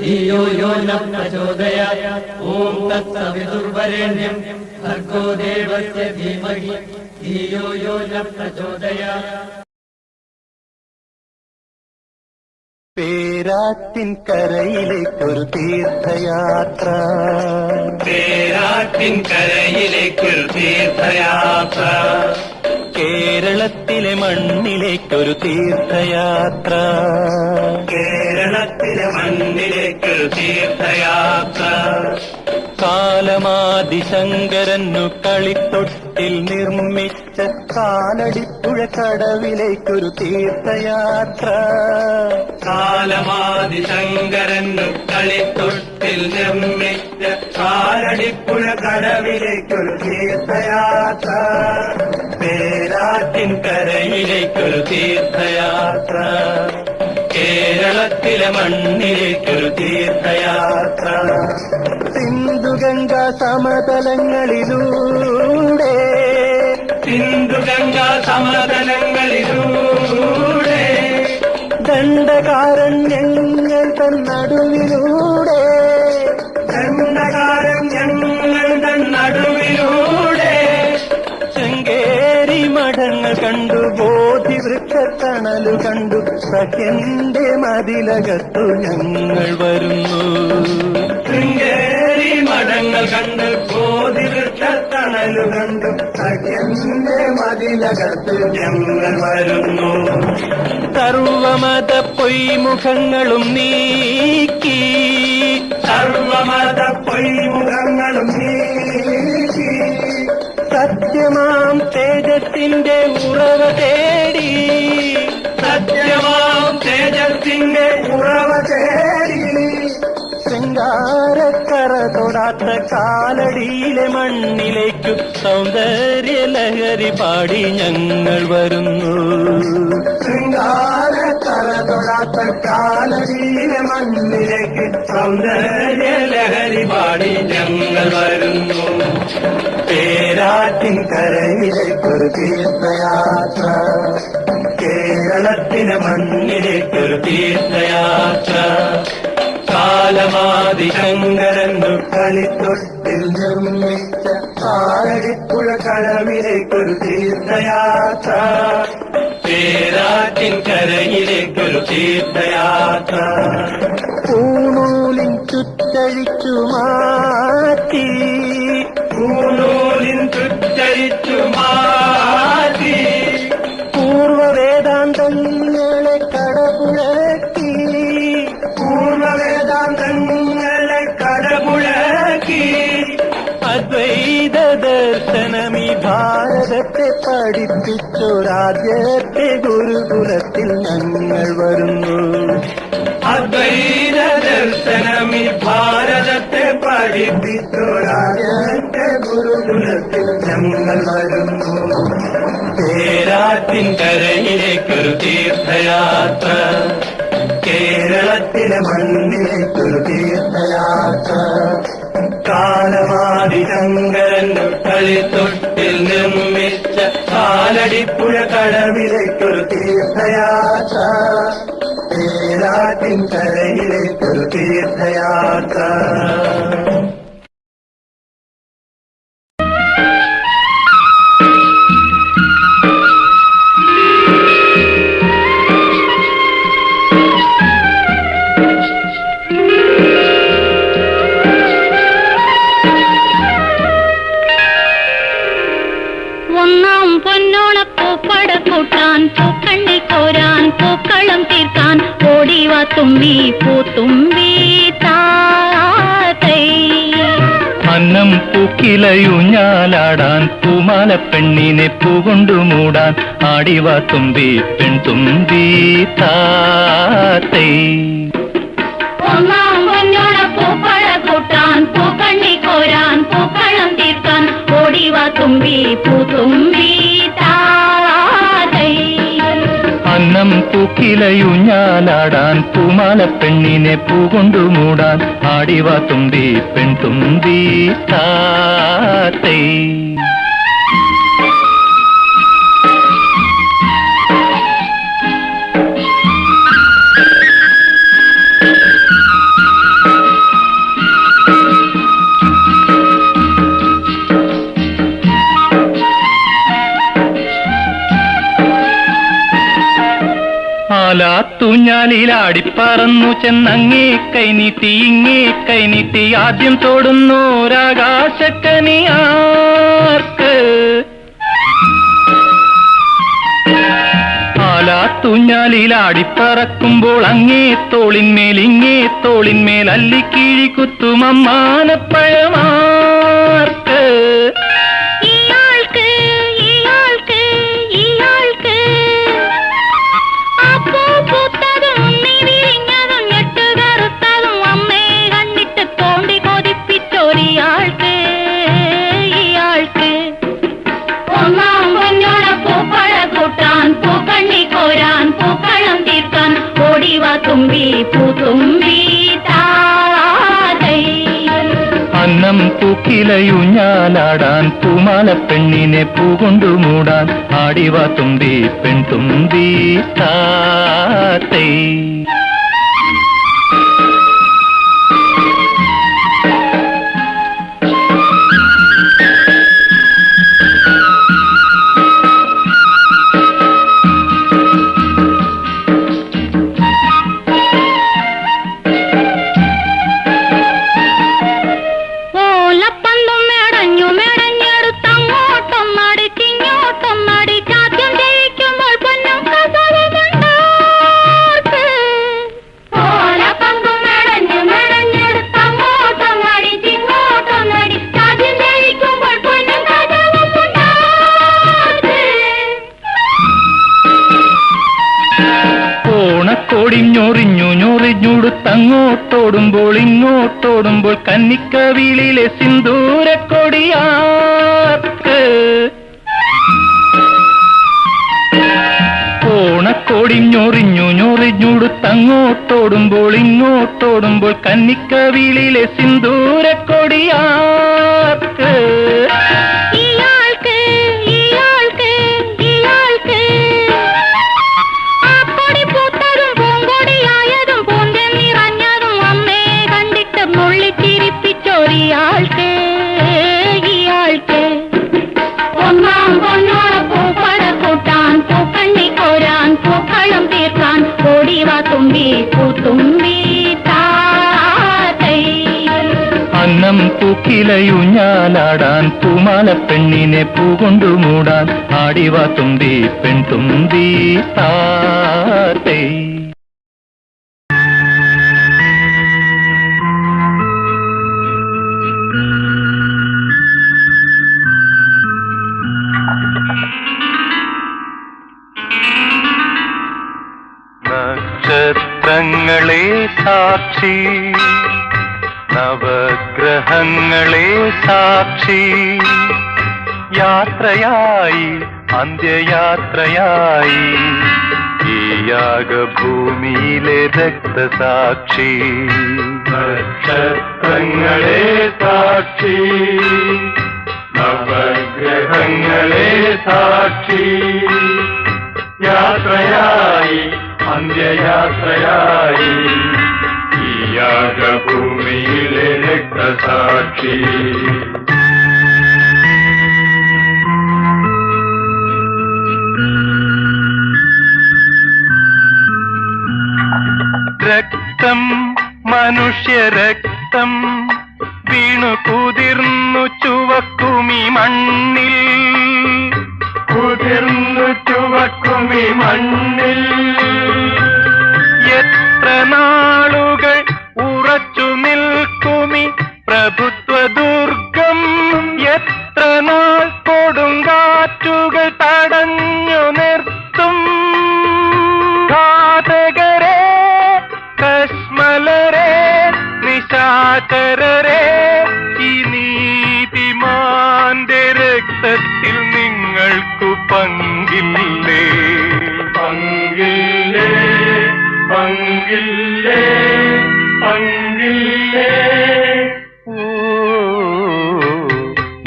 ധിയോ യോ ന പ്രചോദയാത്. ഓം തത്സവിതുർവരേണ്യം ഭർഗോ ദേവസ്യ ധീമഹി ധിയോ യോ ന പ്രചോദയാത്. പേരാറ്റിൻ കരയിലേക്കൊരു തീർത്ഥയാത്ര, പേരാറ്റിൻ കരയിലേക്കൊരു തീർത്ഥയാത്ര, കേരളത്തിലെ മണ്ണിലേക്കൊരു തീർത്ഥയാത്ര, കേരളത്തിലെ മണ്ണിലേക്കൊരു തീർത്ഥയാത്ര, കാലമാദിശങ്കരനു കളിത്തൊട്ടിൽ നിർമ്മിച്ച കാലടിപ്പുഴ കടവിലേക്കൊരു തീർത്ഥയാത്ര, കാലമാദിശങ്കരനു കളിത്തൊട്ടിൽ നിർമ്മിച്ച കാലടിപ്പുഴ കടവിലേക്കൊരു തീർത്ഥയാത്ര, പേരാറ്റിൻ കരയിലേക്കൊരു തീർത്ഥയാത്ര, കേരളത്തിലെ മണ്ണിലേക്കൊരു തീർത്ഥയാത്ര, സിന്ധുഗംഗ സമതലങ്ങളിലൂടെ, സിന്ധുഗംഗ സമതലങ്ങളിലൂടെ, ദണ്ഡകാരണ്യങ്ങൾ തന്നടുവിലൂടെ, ദണ്ഡകാരണ്യങ്ങൾ നടുവിലൂടെ, ശൃംഗേരി മഠങ്ങൾ കണ്ടു, ബോധിവൃക്ഷത്തണലു കണ്ടു, സഖ്യന്റെ മതിലകത്തു ഞങ്ങൾ വരുന്നു. ശൃംഗേരി മഠങ്ങൾ കണ്ട്, ബോധിവൃക്ഷത്തണലു കണ്ടു, സഖ്യന്റെ മതിലകത്ത് ഞങ്ങൾ വരുന്നു. സർവമത പൊയ്മുഖങ്ങളും നീക്കി, സർവമത പൊയ്മുഖങ്ങളും നീക്കി, സത്യമാം തേജസ്സിന്റെ ഉറവ തേടി, സത്യമാം തേജസ്സിന്റെ ഉറവ തേടി, ശൃംഗാരക്കറ തൊടാത്ത കാലടിയിലെ മണ്ണിലേക്കു സൗന്ദര്യ ലഹരി പാടി ഞങ്ങൾ വരുന്നു. ശൃംഗാരക്കറ തൊടാത്ത കാലടിയിലെ മണ്ണിലേക്ക് സൗന്ദര്യ ലഹരി പാടി ഞങ്ങൾ വരുന്നു. പേരാറ്റിൻ കരയിലേക്കൊരു തീർത്ഥയാത്ര, കേരളത്തിലെ മണ്ണിലേക്കൊരു തീർത്ഥയാത്ര, കാലമാദിശങ്കരനു കളിത്തൊട്ടിൽ നിർമ്മിച്ച കാലടിപ്പുഴ കടവിലേക്കൊരു തീർത്ഥയാത്ര, പേരാറ്റിൻ കരയിലേക്കൊരു തീർത്ഥയാത്ര, പൂണൂലിൻ ചുറ്റഴിച്ചു മാറ്റി, പൂനൂലിൻ ചുറ്റരിച്ചു മാറ്റി, പൂർവവേദാന്തങ്ങളെ കടപുഴക്കി, പൂർവവേദാന്തങ്ങളെ കടപുഴക്കി, അദ്വൈത ദർശനമീ ഭാരതത്തെ പഠിപ്പിച്ചൊരാദ്യത്തെ ഗുരുകുലത്തിൽ ഞങ്ങൾ വരുന്നു. അദ്വൈത ദർശനമീ ഭാരതത്തെ പഠിപ്പിച്ചൊരാദ്യത്തെ ഗുരുകുലത്തിൽ ഞങ്ങൾ വരുന്നു. പേരാറ്റിൻ കരയിലേക്കൊരു തീർത്ഥയാത്ര, കേരളത്തിലെ മണ്ണിലേക്കൊരു തീർത്ഥയാത്ര, കാലമാദിശങ്കരനു കളിത്തൊട്ടിൽ നിർമ്മിച്ച കാലടിപ്പുഴ കടവിലേക്കൊരു തീർത്ഥയാത്ര, പേരാറ്റിൻ കരയിലേക്കൊരു തീർത്ഥയാത്ര. ഒന്നാം പൊന്നോണപ്പൂപ്പട കൂട്ടാൻ, പൂക്കണ്ണി കോരാൻ, പൂക്കളം തീർക്കാൻ, ഓടിവാ തുമ്പി പൂത്തുമ്പി താത്തൈ. അന്നം പൂക്കിലയൂഞ്ഞാലാടാൻ, പൂമാല പെണ്ണിനെ പൂകൊണ്ടു മൂടാൻ, ആടിവാ തുമ്പി പെൺതുമ്പി താത്തൈ. ഒന്നാം പൊന്നോണപ്പൂപ്പട കൂട്ടാൻ, പൂക്കണ്ണി കോരാൻ, പൂക്കളം തീർക്കാൻ, ഓടിവാ തുമ്പി പൂത്തുമ്പി താത്തൈ. അന്നം പൂക്കിലയൂഞ്ഞാലാടാൻ, പൂമാല പെണ്ണിനെ പൂകൊണ്ടു മൂടാൻ, ആടിവാ തുമ്പി പെൺതുമ്പി താത്തൈ. ആലാത്തൂഞ്ഞാലിലാടിപ്പറന്നു ചെന്നങ്ങേ കൈനീട്ടി ഇങ്ങേ കൈനീട്ടി ആദ്യം തൊടുന്നോരാകാശക്കനിയാർക്ക് ആലാത്തൂഞ്ഞാലിലാടിപ്പറക്കുമ്പോൾ അങ്ങേ തോളിന്മേൽ ഇങ്ങേ തോളിന്മേൽ അല്ലിക്കീഴി കുത്തുമമ്മാനപ്പഴമാർക്ക് തുമ്പി പൂത്തുമ്പി താതൈ അന്നം പൂക്കിലയുഞ്ഞാലാടാൻ പൂമാല പെണ്ണിനെ പൂകൊണ്ടു മൂടാൻ ആടിവാ തുമ്പി പെൺതുമ്പി താത്തൈ ഞൊറിഞ്ഞുടുത്തങ്ങോട്ടോടുമ്പോൾ ഇങ്ങോട്ടോടുമ്പോൾ കന്നിക്കവിളിലെ സിന്ദൂരക്കൊടിയാർക്ക് ഓണക്കോടിഞ്ഞൊറിഞ്ഞുടുത്തങ്ങോട്ടോടുമ്പോൾ ഇങ്ങോട്ടോടുമ്പോൾ കന്നിക്കവിളിലെ സിന്ദൂരക്കൊടിയാർക്ക് അന്നം പൂക്കിലയുഞ്ഞാലാടാൻ പൂമാല പെണ്ണിനെ പൂകൊണ്ടു മൂടാൻ ആടിവാ തുമ്പി പെൺതുമ്പി താത്തൈ നക്ഷത്രങ്ങളെ സാക്ഷി നവഗ്രഹങ്ങളെ സാക്ഷി യാത്രയായി അന്ത്യയാത്രയായി ഈ യാഗഭൂമിയിലെ രക്തസാക്ഷി നക്ഷത്രങ്ങളെ സാക്ഷി നവഗ്രഹങ്ങളെ സാക്ഷി യാത്രയായി അന്ത്യയാത്രയായി ഈ യാഗഭൂമിയിലെ രക്തസാക്ഷി രക്തം മനുഷ്യരക്തം വീണു കുതിർന്നു ചുവക്കുമി മണ്ണിൽ കുതിർന്നു ചുവക്കുമി മണ്ണിൽ എത്ര നാളുകൾ ഉറച്ചു നിൽക്കുമി പ്രഭുത്വ ദുർഗം എത്ര നാൾ കൊടുങ്കാറ്റുകൾ തടഞ്ഞു നിർത്തും ഘാതകരെ കശ്മലരെ നിശാചരരെ ഈ നീതിമാന്റെ രക്തത്തിൽ നിങ്ങൾക്കു പങ്കില്ലേ പങ്കില്ലേ പങ്കില്ലേ പങ്കില്ലേ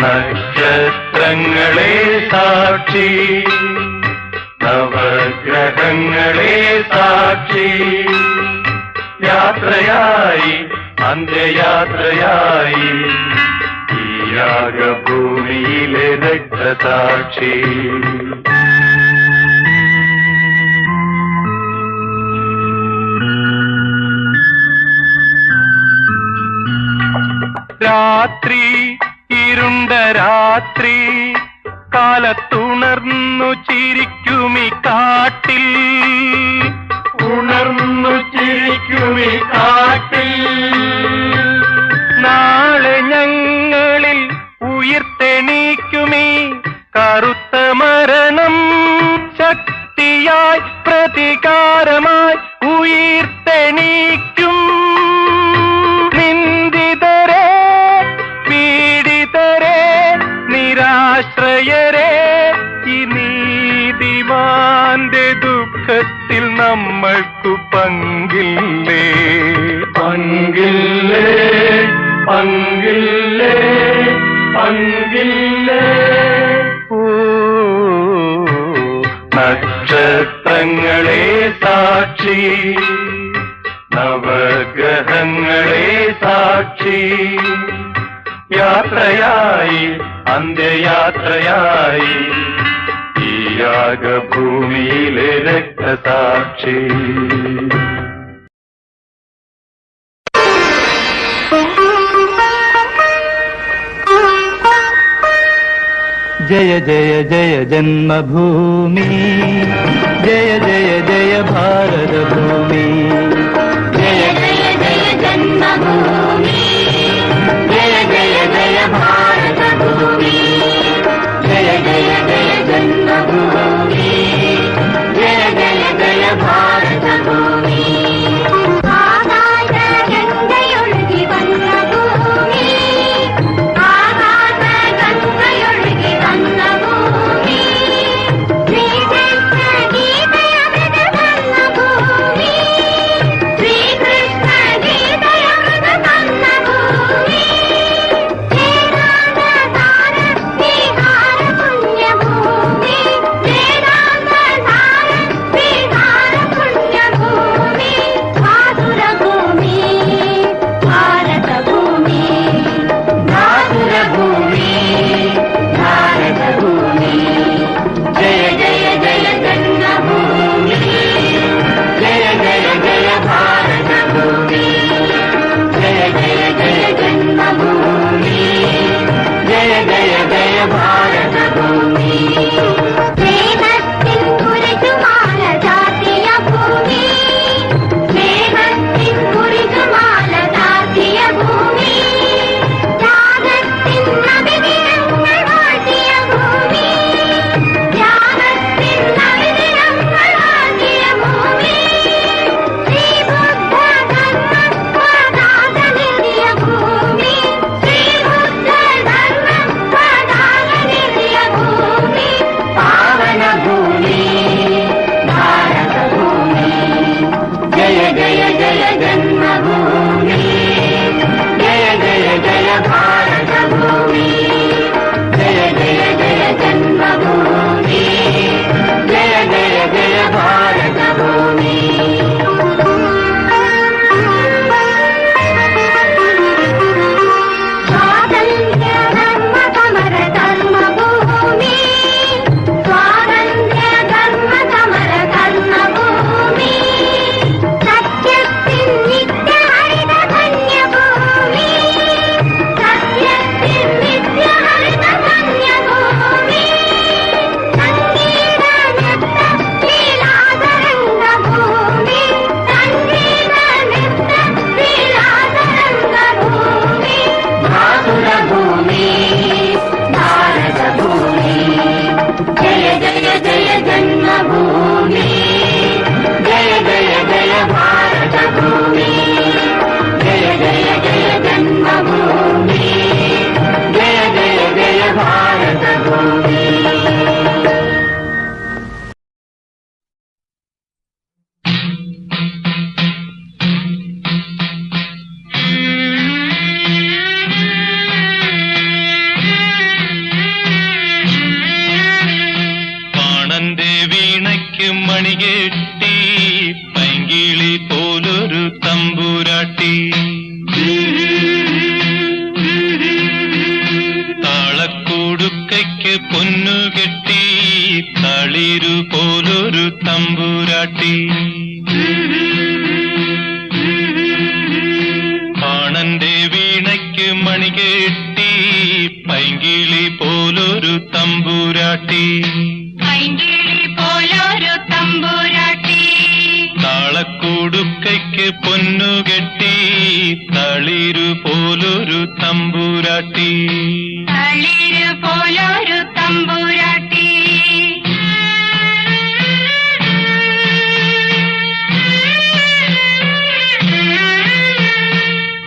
നക്ഷത്രങ്ങളെ സാക്ഷി നവഗ്രഹങ്ങളെ സാക്ഷി യാത്രയായി അന്ത്യയാത്രയായി ഈ യാഗഭൂമിയിലെ രക്തസാക്ഷി രാത്രി ഇരുണ്ട രാത്രി കാലത്തുണർന്നു ചിരിക്കുമി കാട്ടിൽ ഉണർന്നു ചിരിക്കുമി കാട്ടിൽ നാളെ ഞങ്ങളിൽ ഉയർത്തെണീക്കുമീ കറുത്ത മരണം ശക്തിയായി പ്രതികാരമായി ഉയർത്തെണീക്കും നിന്ദിതരെ പീഡിതരെ നിരാശ്രയരെ ഈ നീതിമാന്റെ ദുഃഖത്തിൽ നമ്മൾക്കു പങ്കില്ലേ പങ്കില്ലേ പങ്കില്ലേ പങ്കില്ലേ നക്ഷത്രങ്ങളെ സാക്ഷി നവഗ്രഹങ്ങളെ സാക്ഷി യാത്രയായി അന്ത്യയാത്രയായി ഈ യാഗഭൂമിയിലെ രക്തസാക്ഷി जय जय जय जन्मभूमि जय जय जय भारत भूमि जय जय जय जन्मभूमि जय जय जय भारत भूमि जय जय जय जन्मभूमि जय जय जय भारत भूमि മണികെട്ടി പൈങ്കിളി പോലൊരു തമ്പുരാട്ടി, പൈങ്കിളി പോലൊരു തമ്പുരാട്ടി. താളക്കൂടുക്കയ്ക്ക് പൊന്നുകെട്ടി തളിരു പോലൊരു തമ്പുരാട്ടി, തളിര് പോലൊരു തമ്പുരാട്ടി.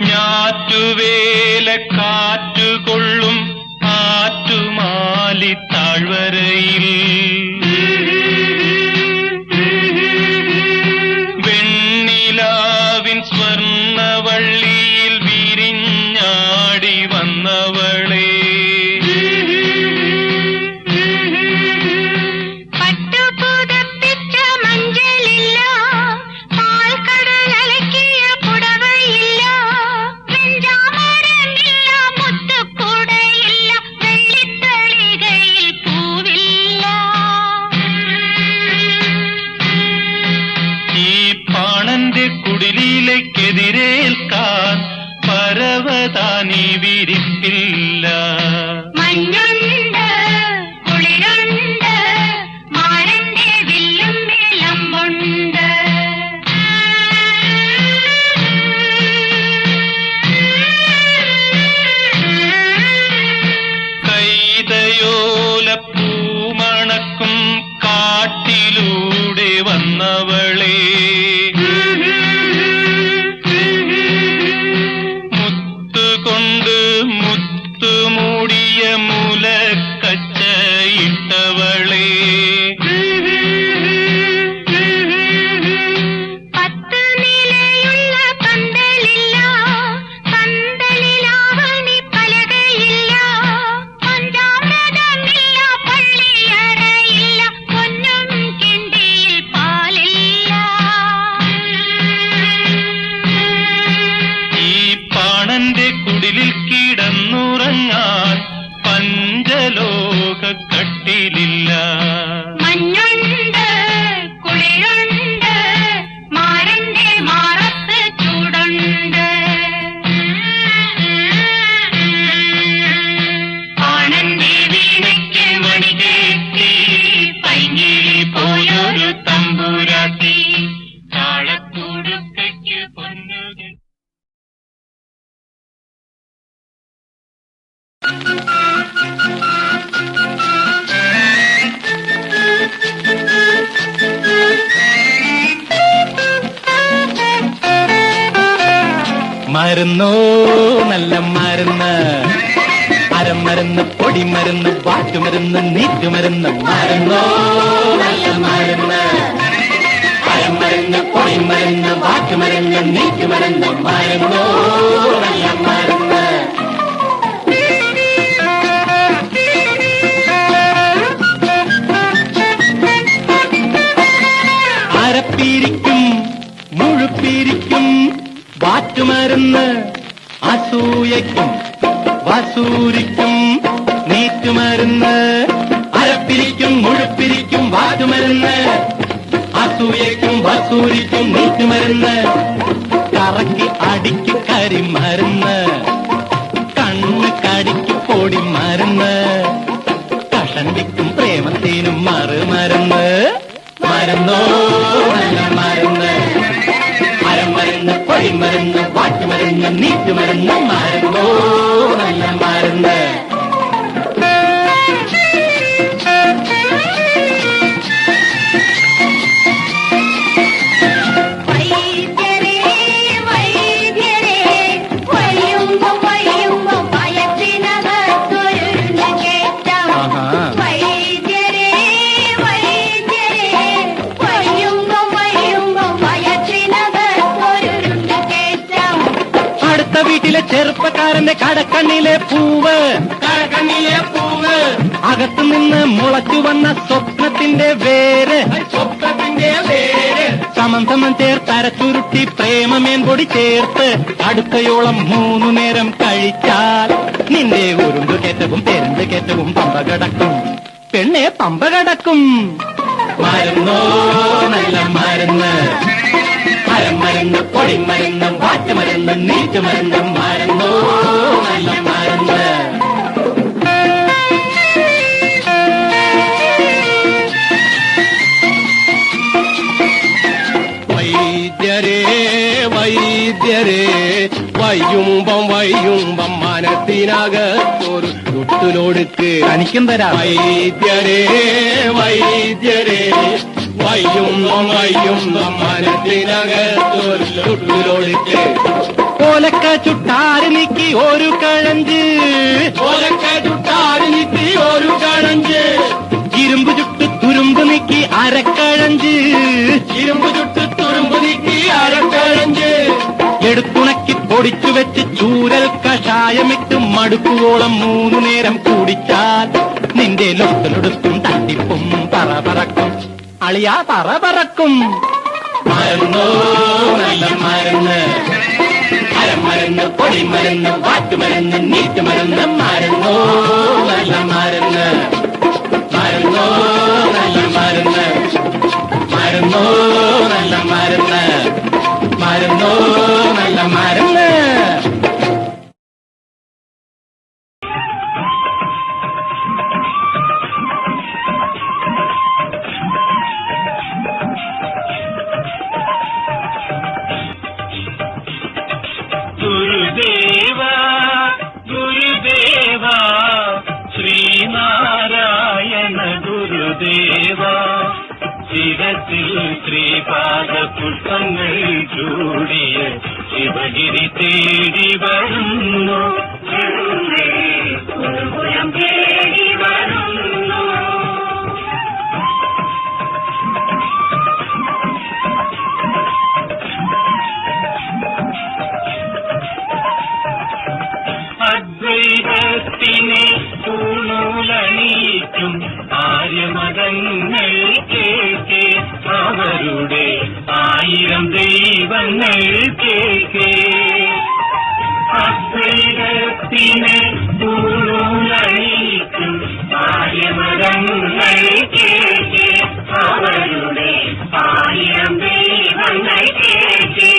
ഞാറ്റുവേല കാറ്റുകൊള്ളും ആറ്റുമാലി താഴ്വരയിൽ വെണ്ണിലാവിൻ സ്വർണവള്ളിയിൽ വിരിഞ്ഞാടി വന്നവളെ, പട്ടുപുതപ്പിച്ച മഞ്ചലില്ല, പാൽക്കടലലക്കിയ പുടവയില്ല, വെഞ്ചാമരമില്ല, മുത്തുക്കൂടയില്ല, വെള്ളിത്തളികയിൽ പൂവില്ല. ഈ പാണന്റെ കുടിലേക്കെതിരേൽക്കാൻ പരവതാനി വിരിപ്പില്ല. മഞ്ഞുണ്ട്, കുളിരുണ്ട്, മാരന്റെ വില്ലും വിളമ്പുണ്ട്. കൈതയോല പൂമണക്കും കാട്ടിലൂടെ വന്നവളെ, മുത്തുകൊണ്ട് മുത്തുമൂടിയ മുലക്കച്ചയിട്ടവളെ, പത്ത് നിലയുള്ള പന്തലില്ല, പന്തലിലാവണി പലകയില്ല, പഞ്ചാമൃതമില്ല, പള്ളിയറയില്ല, പൊന്നും കിണ്ടിയിൽ പാലില്ല. ഈ പാണന്റെ കുടിലിൽ കിടന്നുറങ്ങാൻ പഞ്ചലോക കട്ടിലില്ല. മഞ്ഞുണ്ട്, കുളിരുണ്ട്, മാരന്റെ മാറത്ത് ചൂടുണ്ട്. ആണന്റെ വീണയ്ക്ക് മണികെട്ടി പൈങ്കിളി പോലൊരു തമ്പുരാട്ടി, താളക്കൂടുക്കയ്ക്ക് പൊന്നുകെട്ടി. മരുന്നോ നല്ല മരുന്ന്, അരമരുന്ന്, പൊടിമരുന്ന്, വാറ്റുമരുന്ന്, നീറ്റുമരുന്ന്. മരുന്നോ നല്ല മരുന്ന്, അരമരുന്ന്, പൊടിമരുന്ന്, വാറ്റുമരുന്ന്, നീറ്റുമരുന്ന്. മരുന്നോ നല്ല മരുന്ന്. അരപ്പീരിക്കും മുഴുപ്പീരിക്കും വാറ്റുമരുന്ന്, അസൂയയ്ക്കും വസൂരിക്കും നീറ്റുമരുന്ന്. അരപ്പിരിക്കും മുഴുപ്പിരിക്കും വാറ്റുമരുന്ന്, അസൂയയ്ക്കും വസൂരിക്കും നീറ്റുമരുന്ന്. കറക്കി അടിക്ക് കരിമരുന്ന്, കണ്ണ് കടിക്ക് പൊടിമരുന്ന്, കഷണ്ടിക്കും പ്രേമത്തിനും മറുമരുന്ന്. മരുന്നോ നല്ല മരുന്ന്, അരമരുന്ന്, പൊടിമരുന്ന്, വാറ്റുമരുന്ന്, നീറ്റുമരുന്ന്. മരുന്നോ നല്ല മരുന്ന്. വൈദ്യരേ, വൈദ്യരേ, വയ്യുമ്പം വയ്യുമ്പം വയറ്റിനകത്തൊരുണ്ട് കേറ്റം. വൈദ്യരേ, വൈദ്യരേ, വയ്യുമ്പം വയ്യുമ്പം വയറ്റിനകത്തൊരുണ്ട് കേറ്റം. അടുത്ത വീട്ടിലെ ചെറുപ്പക്കാരന്റെ കടക്കണ്ണിലെ പൂവ്, കടക്കണ്ണിലെ പൂവ്, അകത്തു നിന്ന് മുളച്ചു വന്ന സ്വപ്നത്തിന്റെ വേര്, സ്വപ്നത്തിന്റെ വേര്. സമം സമം ചേർത്തരച്ചുരുട്ടി പ്രേമമേൻ പൊടി ചേർത്ത് അടുത്തയോളം 3 നേരം കഴിച്ചാൽ നിന്റെ ഉരുണ്ടു കയറ്റവും പെരുന്ത് കയറ്റവും പമ്പ കടക്കും, പെണ്ണെ പമ്പ കടക്കും. മരുന്നോ നല്ല മരുന്ന്, അരമരുന്ന്, പൊടിമരുന്ന്, വാറ്റുമരുന്ന്, നീറ്റുമരുന്ന്. മരുന്നോ നല്ല വയ്യുമ്പം മനത്തിനകത്തൊരു തൊട്ടിലൊടുക്ക് തനിക്കും തരാം. വൈദ്യരേ വൈദ്യരേ വയ്യുമ്പം മനത്തിനകത്തൊരു തൊട്ടിലൊടുക്ക് ഓലക്ക ചുട്ടാരി നീക്കി ഒരു കഴഞ്ച് ഓലക്ക ചുട്ടാരി നീക്കി ഒരു കഴഞ്ച് ഇരുമ്പ് ചുട്ട് തുരുമ്പ് നീക്കി അരക്കഴഞ്ച് ഇരുമ്പ് ചുട്ട് തുരുമ്പ് നീക്കി അരക്കഴഞ്ച് എടുത്തുണക്കി പൊടിച്ചു വെച്ച് ചൂരൽ കഷായമിട്ട് മടുക്കുവോളം 3 നേരം കുടിച്ചാൽ നിന്റെ ലൊട്ടലൊടുത്തും തട്ടിപ്പും പറക്കും അളിയാ പറക്കും. മരുന്നോ നല്ല മരുന്ന് അരമരുന്ന് പൊടിമരുന്ന് വാറ്റുമരുന്ന് നീറ്റുമരുന്ന് മരുന്നോ നല്ല മരുന്ന് മരുന്നോ നല്ല മരുന്ന് മരുന്നോ നല്ല മരുന്ന് മരുന്നോ നല്ല മരുന്ന്. ഗുരുദേവ ഗുരുദേവ ശ്രീനാരായണ ഗുരുദേവ ശിരത്തിൽ ശ്രീപാദ പുഷ്പങ്ങൾ ചൂടിയ ശിവഗിരി തേടി വരുന്നു ഗുരുകുലം തേടി വരുന്നു. അദ്വൈതത്തിനെ പൂണൂലണിയിക്കും ആര്യമതങ്ങൾ കേൾക്കെ അവരുടെ 1000 ദൈവങ്ങൾ കേൾക്കെ അദ്വൈതത്തിനെ പൂണൂലണിയിക്കും ആര്യമതങ്ങൾ കേൾക്കെ അവരുടെ 1000 ദൈവങ്ങൾ കേൾക്കെ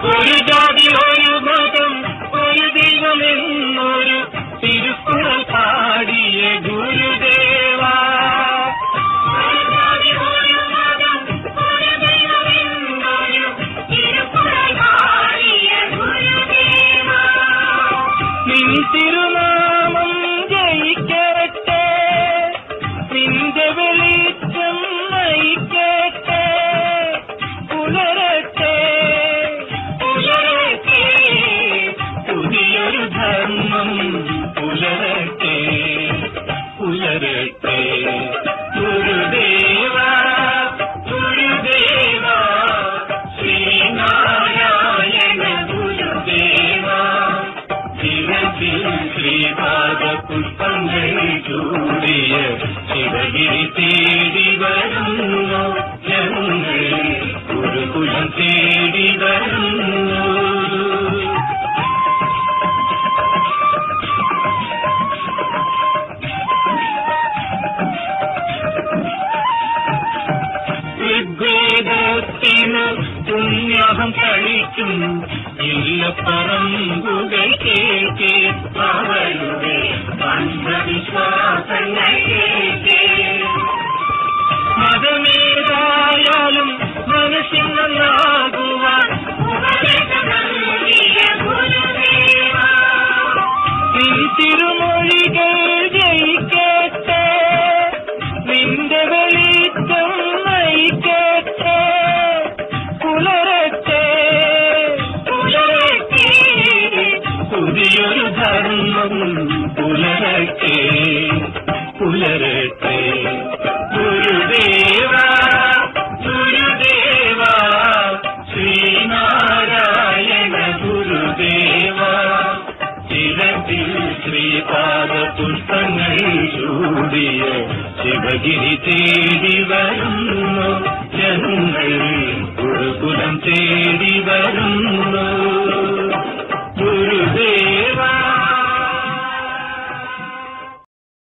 ഒരു ജാതി ഒരു മതം ഒരു ദൈവമെന്നൊരു തിരുക്കുറൾ പാടിയ ഗുരുദേവ ഒരു ജാതി ഒരു മതം ഒരു ദൈവമെന്നൊരു തിരുക്കുറൾ പാടിയ ഗുരുദേവ നിൻ തിരുനാമം ജയിക്കട്ടെ നിന്റെ വെളിച്ചം നയിക്കട്ടെ പുലരട്ടെ പുതിയൊരു ധർമ്മം പുലരട്ടെ പുലരട്ടെ. ഗുരുദേവ ഗുരുദേവ ശ്രീനാരായണ ഗുരുദേവ ശിരത്തിൽ ശ്രീപാദ പുഷ്പങ്ങൾ ചൂടിയ ശിവഗിരി തേടി വരുന്നു ഞങ്ങൾ ഗുരുകുലം തേടി വരുന്നു. ഋഗ്വേദത്തിന് പുണ്യാഹം കളിക്കും ഇല്ലപ്പറമ്പുകൾ കേൾക്കെ അവരുടെ അന്ധവിശ്വാസങ്ങൾ കേൾക്കെ മതമേതായാലും മനുഷ്യൻ നന്നാകുവാൻ തിരുമൊഴികൾ ജയിക്കട്ടെ നിന്റെ വെളിച്ചം നയിക്കട്ടെ പുലരട്ടെ പുലരട്ടെ പുതിയൊരു ധർമ്മം പുലരട്ടെ പുലരട്ടെ. ഗുരുദേവ ഗുരുദേവ ശ്രീനാരായണ ഗുരുദേവ ശിരത്തിൽ ശ്രീപാദ പുഷ്പങ്ങൾ ചൂടിയ ശിവഗിരി തേടി വരുന്നു ഞങ്ങൾ